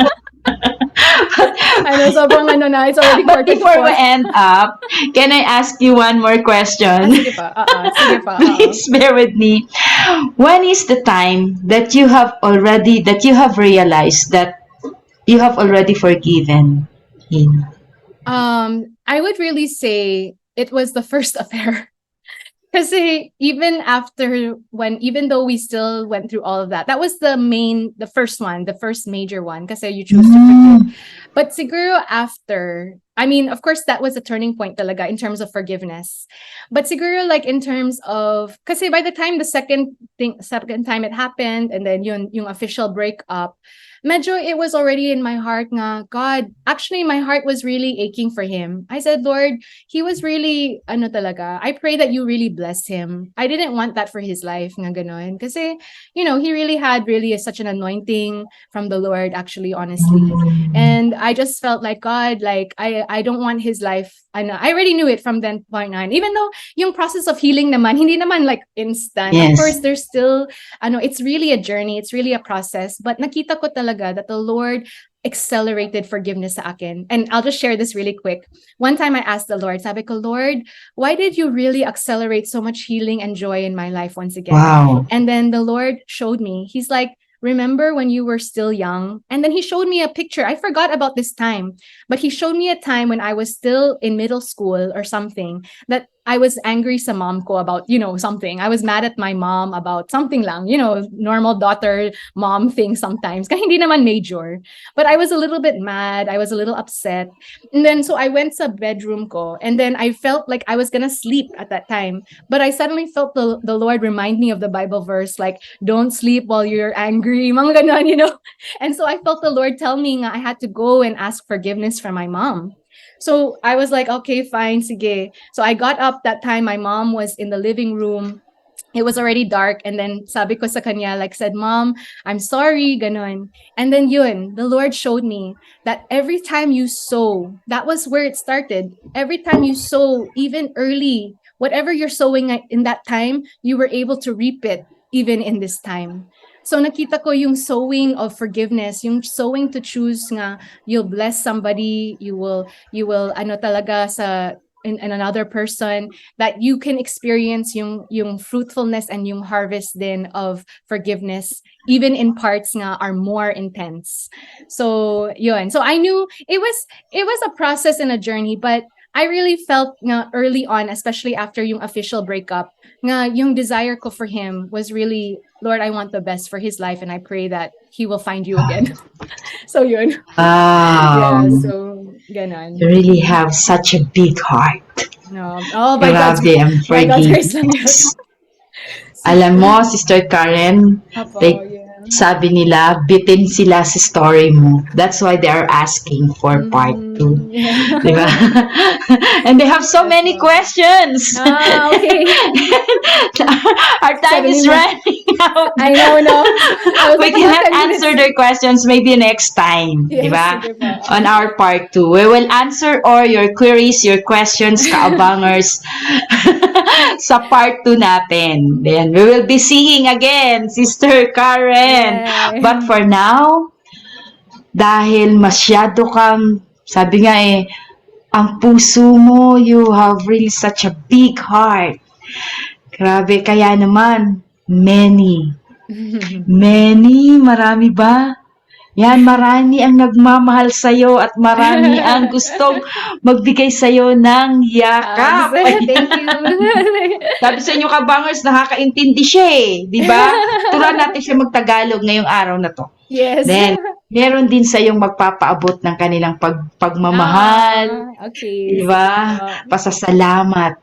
I know, sobrang ano na, it's already But quarter to before we four. end up, can I ask you one more question? Sige pa, sige pa, Please bear with me. When is the time that you have realized that you have already forgiven him? I would really say it was the first affair. Kasi even after even though we still went through all of that, that was the first one, the first major one, kasi you choose to forgive. But siguro after, I mean, of course, that was a turning point talaga in terms of forgiveness. But siguro like in terms of, kasi by the time the second time it happened, and then yung official breakup, medyo it was already in my heart nga, God, actually my heart was really aching for him. I said, Lord, he was really, ano talaga, I pray that you really bless him. I didn't want that for his life, nga ganon. Kasi, you know, he really had such an anointing from the Lord, actually, honestly. And I just felt like, God, like, I don't want his life. I already knew it from then point on. Even though yung process of healing naman, hindi naman like instant. Yes. Of course, there's still, it's really a journey. It's really a process. But nakita ko talaga that the Lord accelerated forgiveness sa akin. And I'll just share this really quick. One time I asked the Lord, sabi ko, Lord, why did you really accelerate so much healing and joy in my life once again? Wow. And then the Lord showed me, he's like, remember when you were still young? And then he showed me a picture. I forgot about this time, but he showed me a time when I was still in middle school or something, that I was angry sa mom ko about, something. I was mad at my mom about something lang, normal daughter mom thing sometimes. Kaya hindi naman major. But I was a little bit mad. I was a little upset. And then so I went sa bedroom ko, and then I felt like I was gonna sleep at that time. But I suddenly felt the Lord remind me of the Bible verse, like, don't sleep while you're angry, mga ganon. And so I felt the Lord tell me nga I had to go and ask forgiveness from my mom. So I was like, okay, fine, sige. So I got up that time. My mom was in the living room. It was already dark, and then sabi ko sa kanya, like, said, Mom, I'm sorry, ganon. And then yun, the Lord showed me that every time you sow, that was where it started. Every time you sow, even early, whatever you're sowing in that time, you were able to reap it even in this time. So nakita ko yung sowing of forgiveness, yung sowing to choose nga, you'll bless somebody, you will ano talaga sa in another person, that you can experience yung fruitfulness and yung harvest din of forgiveness, even in parts nga are more intense. So yun. So I knew it was a process and a journey, but I really felt nga early on, especially after yung official breakup, nga yung desire ko for him was really, Lord, I want the best for his life, and I pray that he will find you again. So yun. Wow. Yeah, so ganon. You really have such a big heart. No. Oh, by God's Grabe ang by God's grace lang yun. forgiveness. Alam mo, Sister Karen, Apo, like, yeah. sabi nila, bitin sila sa story mo. That's why they are asking for part 2. Yeah. Diba? And they have so many questions. Okay. Our time is Suddenly, running. now. I know, no? I was We like, about cannot 10 minutes. answer their questions maybe next time, di Yes, ba? sige po. On our part 2. We will answer all your queries, your questions, kaabangers, sa part 2 natin. Then, we will be seeing again, Sister Karen. But Yay. for now, dahil masyado kang, sabi nga ang puso mo, you have really such a big heart. Grabe, kaya naman, marami ba? Yan, marami ang nagmamahal sa'yo at marami ang gustong magbigay sa'yo ng yakap. Thank you. Sabi sa inyo kabangers, nakakaintindi siya di ba? Turuan natin siya magtagalog ngayong araw na to. Yes. Then, meron din sa yung magpapaabot ng kanilang pagmamahal, Okay, di sige ba? po. Pasasalamat.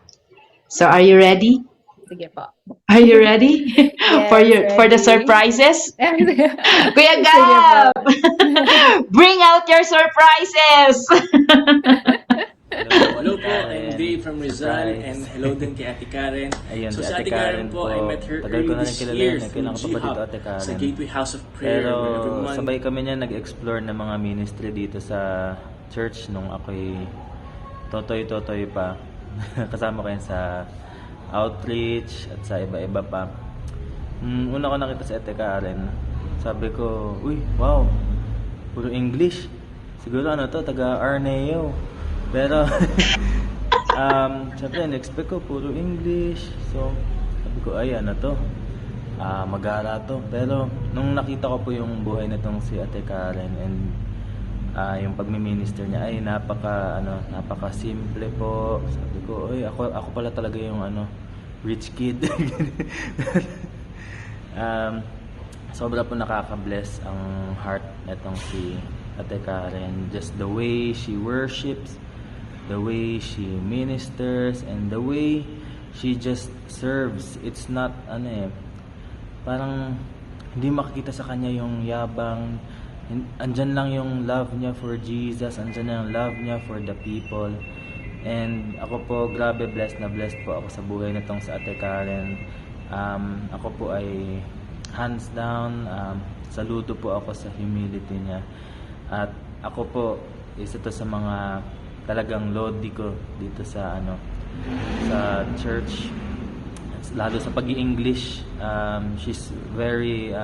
So, are you ready? Sige po. Are you ready? Yes, for the ready. surprises? Kuya Sige Gab! po. Bring out your surprises! Hello po, I'm Dave from Rizal and hello din kay Ate Karen. Ayun, So si si Ate Ate Karen po, I met her tagal ko early na rin this kilala year yan, through kailan ka pa ba dito, Ate G-Hub Karen? sa Gateway House of Prayer Pero where every month. sabay kami niya nag-explore ng mga ministry dito sa church nung ako'y totoy-totoy pa. Kasama ko yan sa outreach at sa iba-iba pa. Una ko nakita si Ate Karen, sabi ko, uy, wow, puro English. Siguro taga Arneo. Pero, syempre, in-expect ko, puro English. So, sabi ko, ay, magara to. Pero, nung nakita ko po yung buhay na tong si Ate Karen and yung pagmi-minister niya, ay, napaka simple po. Sabi ko, ay, ako pala talaga yung, rich kid. Sobra po nakaka-bless ang heart netong si Ate Karen. Just the way she worships, the way she ministers, and the way she just serves. It's not, parang hindi makikita sa kanya yung yabang. Andyan lang yung love niya for Jesus, andyan lang yung love niya for the people. And ako po, grabe, blessed po ako sa buhay na tong sa Ate Karen. Ako po ay hands down, saludo po ako sa humility niya. At ako po, isa to sa mga talagang lodi ko dito sa sa church, lalo sa pag-i-English. She's very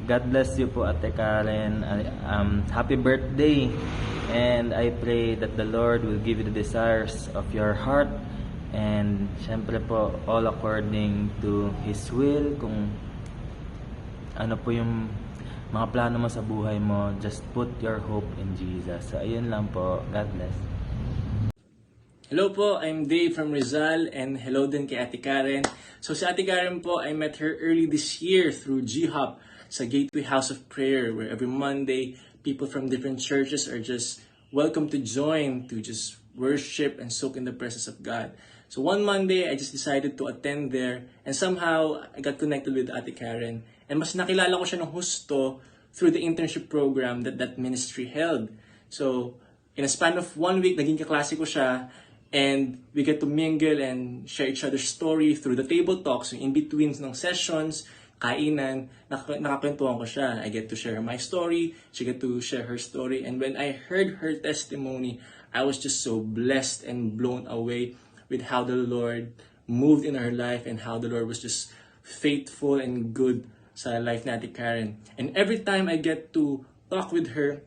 God bless you po, Ate Karen. Happy birthday, and I pray that the Lord will give you the desires of your heart, and syempre po all according to His will. Kung ano po yung mga plano mo sa buhay mo, just put your hope in Jesus. So ayun lang po. God bless. Hello po, I'm Dave from Rizal and hello din kay Ate Karen. So si Ate Karen po, I met her early this year through G-Hub sa Gateway House of Prayer, where every Monday, people from different churches are just welcome to join to just worship and soak in the presence of God. So one Monday, I just decided to attend there and somehow I got connected with Ate Karen. And mas nakilala ko siya ng husto through the internship program that ministry held. So in a span of 1 week, naging kaklase ko siya. And we get to mingle and share each other's story through the table talks, in between ng sessions, kainan, nakakwentuhan ko siya. I get to share my story, she get to share her story. And when I heard her testimony, I was just so blessed and blown away with how the Lord moved in her life and how the Lord was just faithful and good sa life ni Ate Karen. And every time I get to talk with her,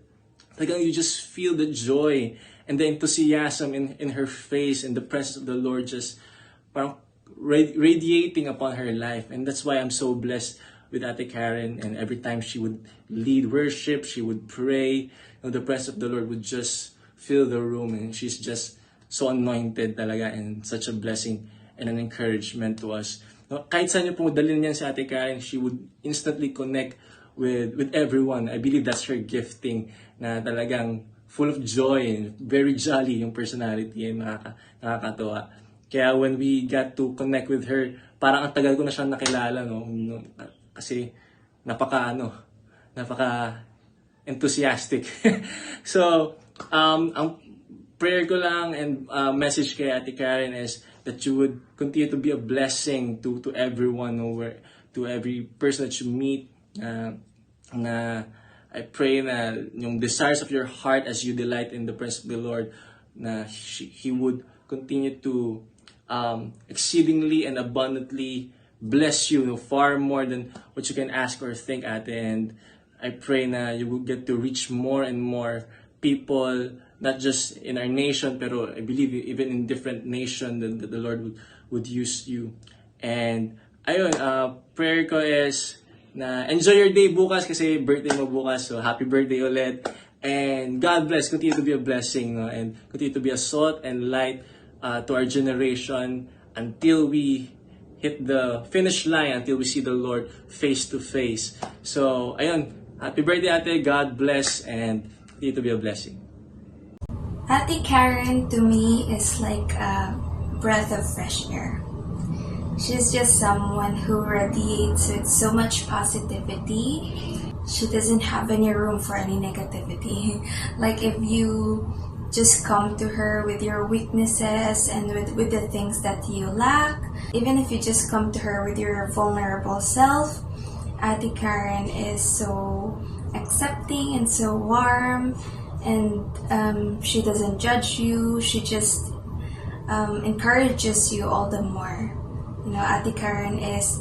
you just feel the joy and the enthusiasm in her face and the presence of the Lord just parang radiating upon her life. And that's why I'm so blessed with Ate Karen. And every time she would lead worship, she would pray, the presence of the Lord would just fill the room. And she's just so anointed talaga and such a blessing and an encouragement to us. Kahit saan niyo pong dalhin niyan si Ate Karen, she would instantly connect with everyone. I believe that's her gifting, na talagang full of joy and very jolly yung personality and nakakatawa. Kaya when we got to connect with her, parang ang tagal ko na siyang nakilala, no? Kasi napaka enthusiastic. So, ang prayer ko lang and message kay Ate Karen is that you would continue to be a blessing to everyone over, to every person that you meet. Na I pray na yung desires of your heart as you delight in the presence of the Lord, na He would continue to exceedingly and abundantly bless you, far more than what you can ask or think, Ate. And I pray na you will get to reach more and more people, not just in our nation, pero I believe even in different nations that the Lord would use you. And ayun, prayer ko is na enjoy your day bukas kasi birthday mo bukas. So happy birthday ulit. And God bless. Continue to be a blessing, no? And continue to be a salt and light to our generation until we hit the finish line, until we see the Lord face to face. So, ayun. Happy birthday, Ate. God bless and continue to be a blessing. Ate Karen to me is like a breath of fresh air. She's just someone who radiates with so much positivity. She doesn't have any room for any negativity. Like if you just come to her with your weaknesses and with the things that you lack, even if you just come to her with your vulnerable self, Ate Karen is so accepting and so warm, and she doesn't judge you. She just encourages you all the more. You know, Ate Karen is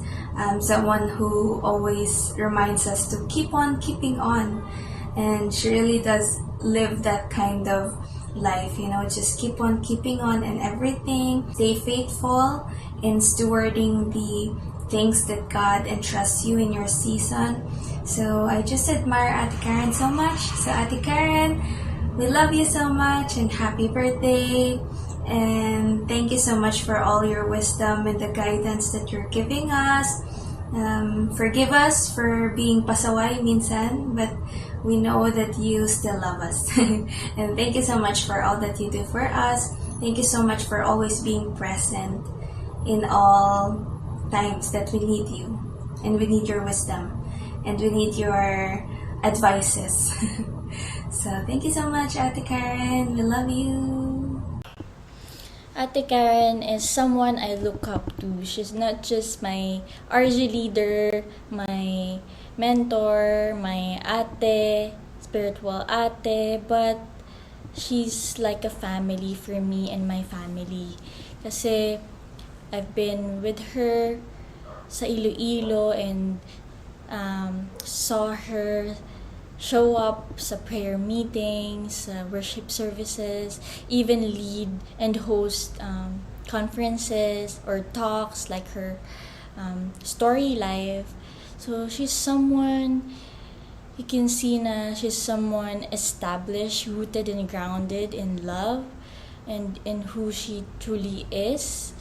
someone who always reminds us to keep on keeping on. And she really does live that kind of life, just keep on keeping on and everything. Stay faithful in stewarding the things that God entrusts you in your season. So I just admire Ate Karen so much. So Ate Karen, we love you so much and happy birthday. And thank you so much for all your wisdom and the guidance that you're giving us. Forgive us for being pasaway minsan, but we know that you still love us. And thank you so much for all that you do for us. Thank you so much for always being present in all times that we need you. And we need your wisdom. And we need your advices. So thank you so much, Ate Karen. We love you. Ate Karen is someone I look up to. She's not just my RG leader, my mentor, my ate, spiritual ate, but she's like a family for me and my family. Kasi I've been with her sa Iloilo and saw her show up sa prayer meetings, worship services, even lead and host conferences or talks like her story life. So she's someone, you can see na she's someone established, rooted and grounded in love and in who she truly is.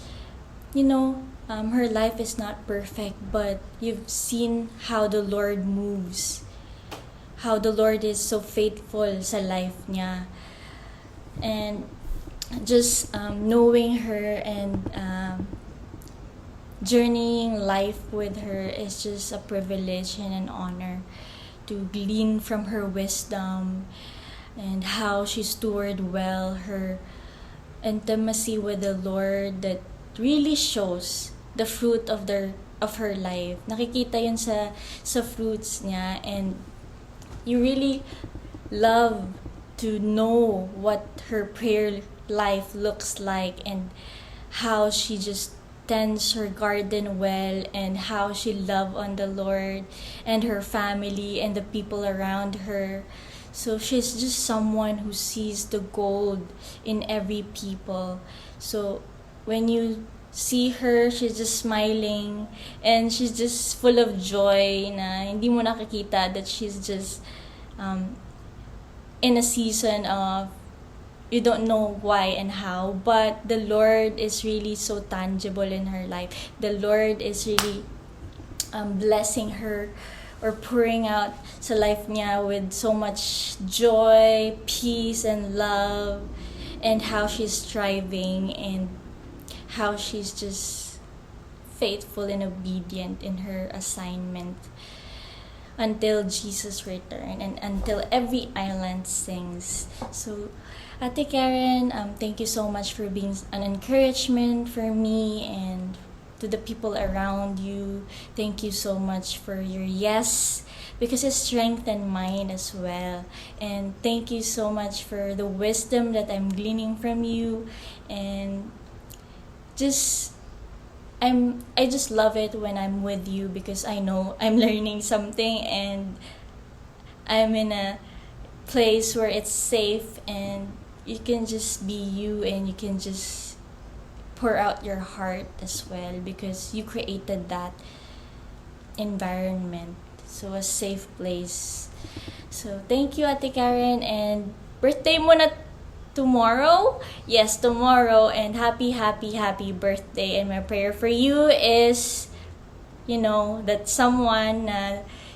Her life is not perfect, but you've seen how the Lord moves, how the Lord is so faithful sa life niya. And just knowing her and journeying life with her is just a privilege and an honor to glean from her wisdom and how she stewarded well her intimacy with the Lord that really shows the fruit of her life. Nakikita yun sa fruits niya, and you really love to know what her prayer life looks like and how she just tends her garden well and how she loves on the Lord and her family and the people around her. So she's just someone who sees the gold in every people. So when you see her, she's just smiling and she's just full of joy na hindi mo nakikita that she's just in a season of you don't know why and how, but the Lord is really so tangible in her life. The Lord is really blessing her or pouring out sa life niya with so much joy, peace, and love, and how she's striving and how she's just faithful and obedient in her assignment until Jesus return and until every island sings. So Ate Karen, thank you so much for being an encouragement for me and to the people around you. Thank you so much for your yes, because it strengthened mine as well. And thank you so much for the wisdom that I'm gleaning from you. And just I just love it when I'm with you, because I know I'm learning something and I'm in a place where it's safe and you can just be you and you can just pour out your heart as well, because you created that environment, so a safe place. So thank you, Ate Karen, and birthday mo na tomorrow. Yes, tomorrow, and happy birthday. And my prayer for you is, that someone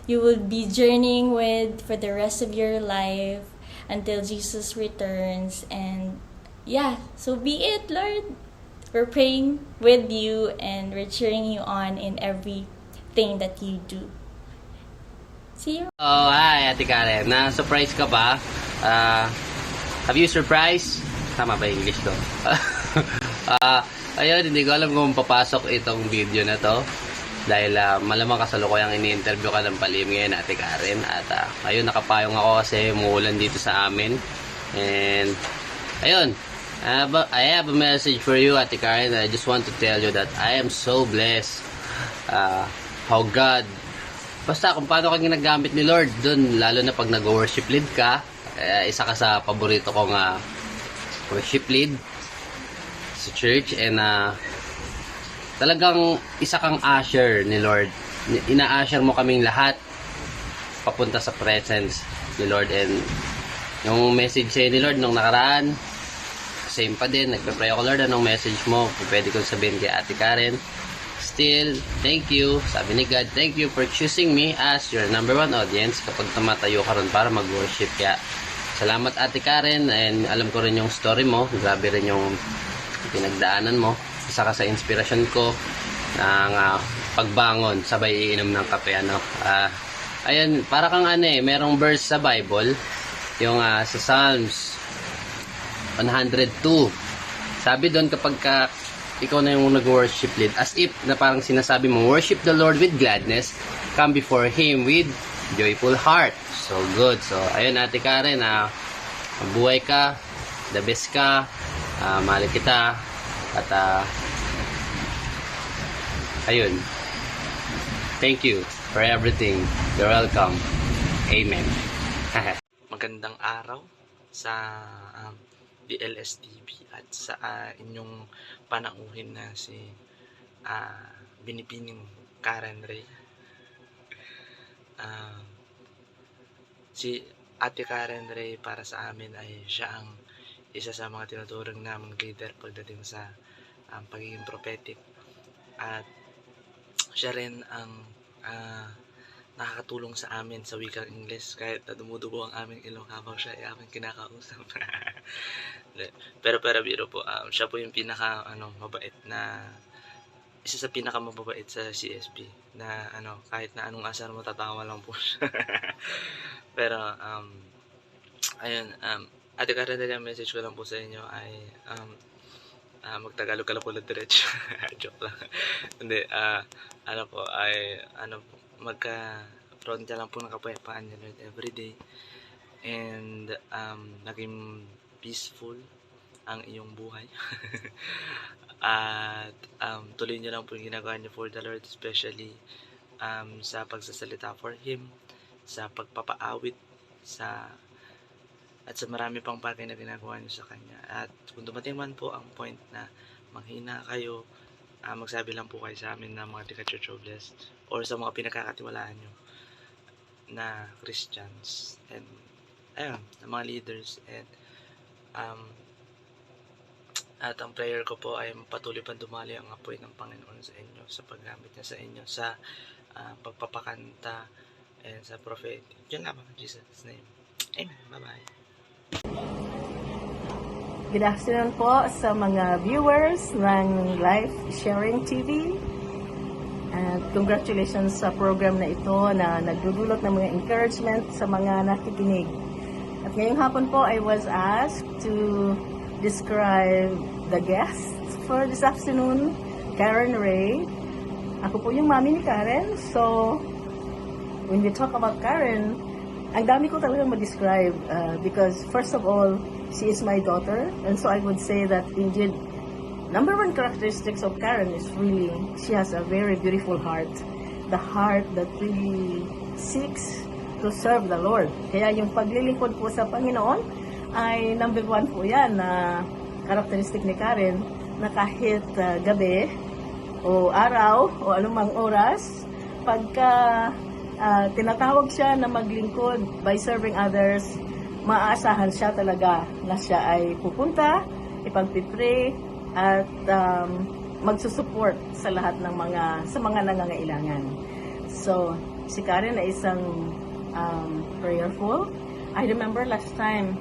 you will be journeying with for the rest of your life until Jesus returns. And yeah, so be it, Lord. We're praying with you and we're cheering you on in everything that you do. See you. Oh, hi, Ate Karen. Na-surprise ka ba? Have you surprised? Tama ba English to? Ayun, hindi ko alam kung papasok itong video na to. Dahil malamang kasalukuyang ini-interview ka ng Palim ngayon, Ate Karen. At ayun, nakapayong ako kasi umuulan dito sa amin. And ayun, I have a message for you, Ate Karen. I just want to tell you that I am so blessed. How God, basta kung paano ka ginagamit ni Lord dun, lalo na pag nag-worship lead ka. Isa ka sa paborito kong worship lead sa church. And talagang isa kang usher ni Lord. Ina-usher mo kaming lahat papunta sa presence ni Lord. And yung message sa'yo ni Lord nung nakaraan, same pa din. Nagpe-pray ako, Lord, anong message mo? Kung pwede kong sabihin kay Ate Karen. Still, thank you. Sabi ni God, thank you for choosing me as your number one audience kapag tumatayo ka ron para mag-worship. Kaya salamat, Ate Karen. And alam ko rin yung story mo. Grabe rin yung pinagdaanan mo. Isa ka sa inspirasyon ko ng pagbangon sabay iinom ng kape. Ayun, para kang merong verse sa Bible, yung sa Psalms 102. Sabi doon, kapag ikaw na yung nag-worship lead, as if na parang sinasabi mo, worship the Lord with gladness, come before Him with joyful heart. So good. So ayun, Ate Karen, mabuhay ka, the best ka, mahal kita. At ayun, thank you for everything. You're welcome. Amen. Magandang araw sa DLS TV at sa inyong panauhin na si Binibining Karen Ray. Si Ate Karen Ray para sa amin ay siya ang isa sa mga tinuturing naming leader pagdating sa pagiging prophetic. At siya rin ang nakakatulong sa amin sa wikang English kahit na dumudugo ang aming ilong habang siya ay aming kinakausap. pero biro po, siya po yung pinaka mabait na isa sa pinaka mababait sa CSP na kahit na anong asar mo tatawa lang po siya. Pero ayun, Ate Karen, ang message ko lang po sa inyo ay magtagalog ka lang po lang diretso. Joke lang. Hindi, magka-front ka lang po ng kapayapaan niya Lord everyday. And naging peaceful ang iyong buhay. At tuloy niyo lang po yung ginagawa niyo for the Lord, especially sa pagsasalita for Him, sa pagpapaawit, at sa marami pang bagay na ginagawa niyo sa Kanya. At kung dumating man po ang point na manghina kayo, magsabi lang po kayo sa amin na mga Church of Blessed or sa mga pinakakatiwalaan nyo na Christians and ayun, na mga leaders. And at ang prayer ko po ay patuloy pa dumali ang apoy ng Panginoon sa inyo, sa paggamit niya sa inyo, sa pagpapakanta and sa prophetic. Yun lamang in Jesus' name. Amen. Bye-bye. Good afternoon po sa mga viewers ng Life Sharing TV. At congratulations sa program na ito na nagdudulot ng mga encouragement sa mga nakikinig. At ngayong hapon po, I was asked to describe the guests for this afternoon, Karen Ray. Ako po yung mami ni Karen. So, when we talk about Karen, ang dami ko talagang mag-describe because first of all, she is my daughter. And so I would say that indeed, number one characteristics of Karen is really, she has a very beautiful heart. The heart that really seeks to serve the Lord. Kaya yung paglilingkod po sa Panginoon ay number one po yan na characteristic ni Karen na kahit gabi o araw o anumang oras, pagka tinatawag siya na maglingkod by serving others, maaasahan siya talaga na siya ay pupunta, ipagpipray, at magsusupport sa lahat ng mga nangangailangan. So, si Karen ay isang prayerful. I remember last time,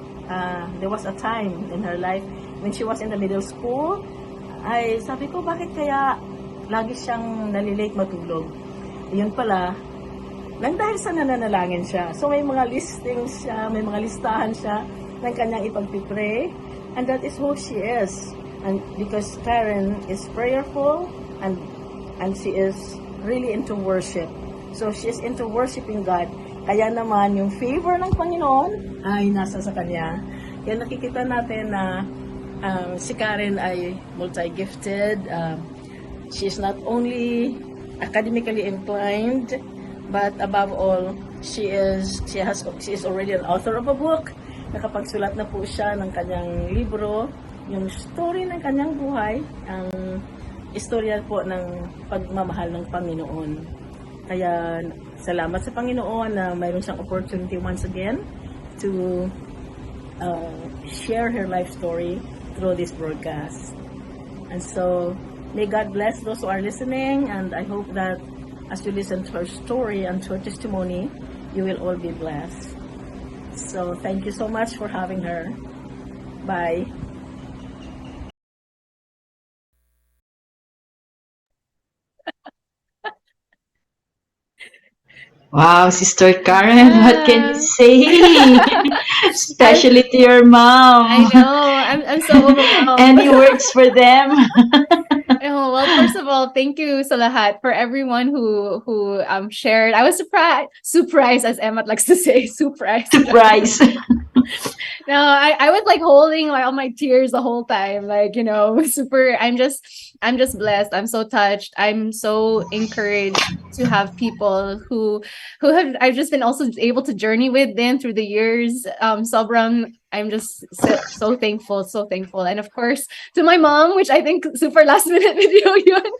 there was a time in her life when she was in the middle school, ay sabi ko, bakit kaya lagi siyang nalilate matulog? Yun pala, nang dahil sa nananalangin siya. So may mga listings siya, may mga listahan siya ng kanyang ipagpipray, and that is who she is. And because Karen is prayerful and she is really into worship. So she is into worshiping God. Kaya naman yung favor ng Panginoon ay nasa sa kanya. Kaya nakikita natin na si Karen ay multi-gifted. She is not only academically inclined, but above all, she is already an author of a book. Nakapagsulat na po siya ng kanyang libro, yung story ng kanyang buhay, ang istorya po ng pagmamahal ng Panginoon. Kaya salamat sa Panginoon na mayroon siyang opportunity once again to share her life story through this broadcast. And so, may God bless those who are listening, and I hope that as you listen to her story and to her testimony, you will all be blessed. So, thank you so much for having her. Bye. Wow, Sister Karen, what can you say? Especially to your mom. I know. I'm so overwhelmed. Any words for them? Oh, well, first of all, thank you sa lahat for everyone who shared. I was surprised, as Emma likes to say, surprised. Surprise. No, I was like holding like all my tears the whole time, like, you know, super. I'm just blessed. I'm so touched. I'm so encouraged to have people who have I've just been also able to journey with them through the years. Sobrang, I'm just so thankful, and of course to my mom, which I think super last minute video yun.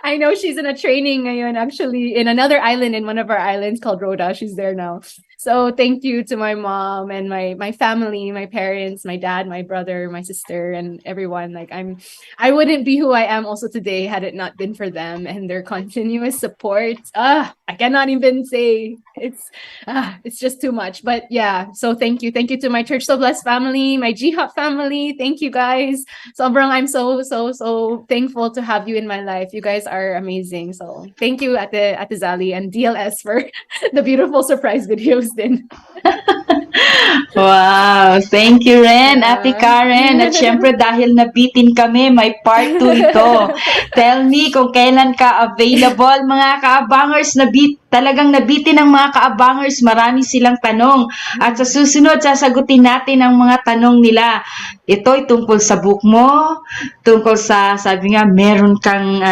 I know she's in a training ngayon, actually, in another island, in one of our islands called Rhoda. She's there now. So thank you to my mom and my family, my parents, my dad, my brother, my sister, and everyone. Like I wouldn't be who I am also today had it not been for them and their continuous support. I cannot even say. It's just too much. But yeah, so thank you to my Church So Blessed family, my GHOP family. Thank you guys. Sobrang, I'm so thankful to have you in my life. You guys are amazing. So thank you Ate Zali and DLS for the beautiful surprise videos din. Wow, thank you rin, Yeah. Ate Karen. At syempre dahil nabitin kami, may part 2 ito. Tell me kung kailan ka available, mga kaabangers. Talagang nabitin ng mga kaabangers. Marami silang tanong. At sa susunod, sasagutin natin ang mga tanong nila. Ito ay tungkol sa book mo, tungkol sa, sabi nga, meron kang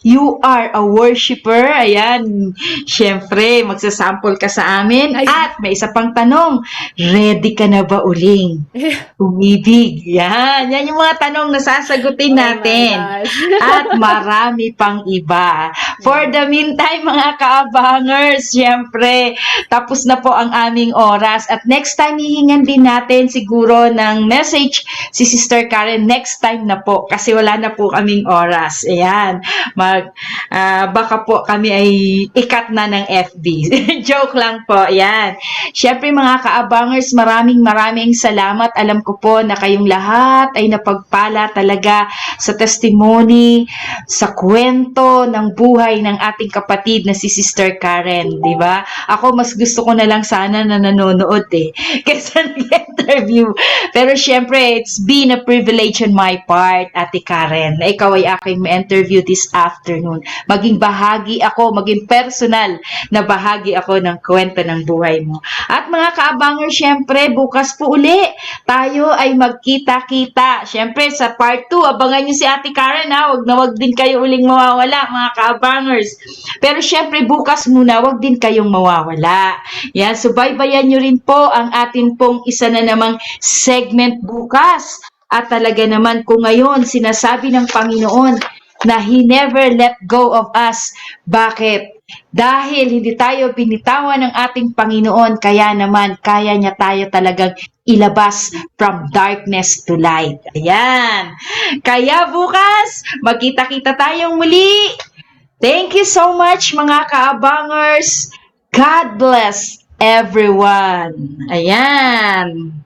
you are a worshiper. Ayan, syempre, magsasample ka sa amin. Ay. At may isa pang tanong, ready ka na ba uling umibig? Yan yung mga tanong na sasagutin natin. Oh my gosh. At marami pang iba. For the meantime, mga kaabangers, syempre, tapos na po ang aming oras. At next time, hihingan din natin siguro ng message si Sister Karen. Next time na po, kasi wala na po kaming oras. Ayan. Baka po kami ay ikat na ng FB. Joke lang po. Ayan. Syempre, mga kaabangers, kaabangers, maraming salamat. Alam ko po na kayong lahat ay napagpala talaga sa testimony, sa kwento ng buhay ng ating kapatid na si Sister Karen, di ba? Ako, mas gusto ko na lang sana na nanonood kaysa nag-interview. Pero syempre, it's been a privilege on my part, Ate Karen, na ikaw ay aking ma-interview this afternoon. Maging bahagi ako, maging personal na bahagi ako ng kwento ng buhay mo. At mga kaabanger, syempre, bukas po uli, tayo ay magkita-kita. Syempre, sa part 2, abangan nyo si Ate Karen, ha? Wag din kayo uling mawawala, mga kaabangers. Pero syempre, bukas muna, wag din kayong mawawala. Yan, subaybayan nyo rin po ang atin pong isa na namang segment bukas. At talaga naman, kung ngayon, sinasabi ng Panginoon na He never let go of us. Bakit? Dahil hindi tayo binitawan ng ating Panginoon, kaya naman, kaya niya tayo talagang ilabas from darkness to light. Ayan. Kaya bukas, magkita-kita tayong muli. Thank you so much, mga kaabangers. God bless everyone. Ayan.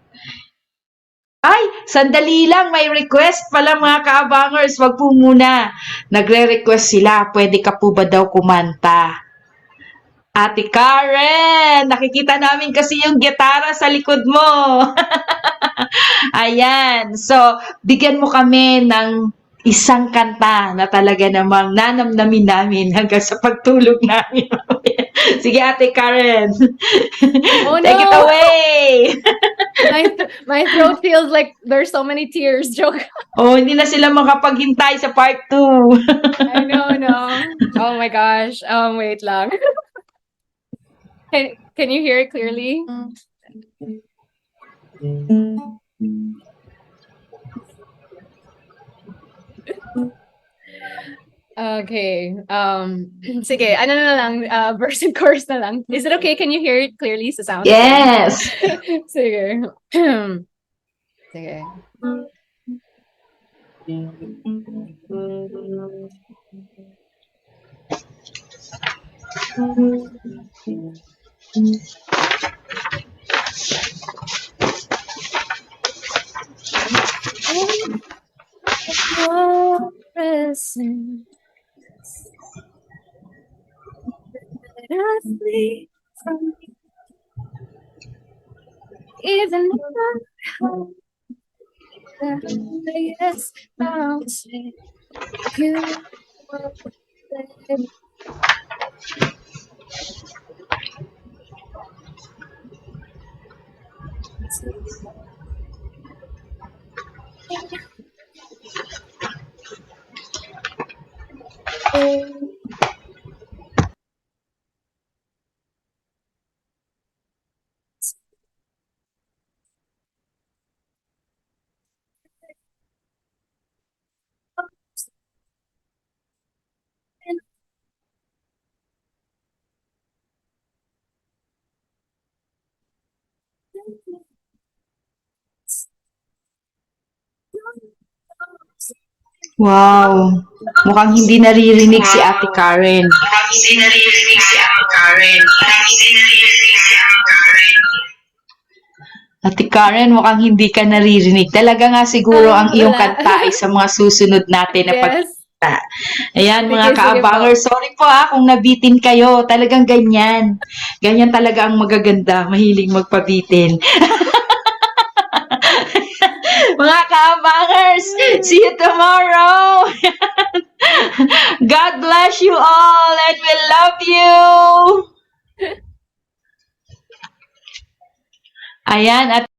Ay, sandali lang, may request pala mga kaabangers. Wag po muna. Nagre-request sila, pwede ka po ba daw kumanta? Ate Karen, nakikita namin kasi yung gitara sa likod mo. Ayan, so bigyan mo kami ng isang kanta na talaga namang nanamnamin namin hanggang sa pagtulog namin. Sige, Ate Karen. Oh, Take it no. away. My throat feels like there's so many tears. Joke. Oh, hindi na sila makapaghintay sa part 2. I know, no. Oh my gosh. Wait lang. Can you hear it clearly? Okay. Sige, ano na lang, verse and chorus na lang. Is it okay? Can you hear it clearly sa sound? Yes. Sige. Sige. Your presence, let us flee from you. Even though the highest mountain, you will let Wow. Mukhang hindi naririnig si Ate Karen. Ate Karen, mukhang hindi ka naririnig. Talaga nga siguro ang iyong wala. kanta ay sa mga susunod natin na Yes. pagkita. Ayan, Sige, mga sige kaabangers, sorry po kung nabitin kayo. Talagang ganyan. Ganyan talaga ang magaganda. Mahiling magpabitin. Mga kaabangers, see you tomorrow. God bless you all and we love you. Ayan, at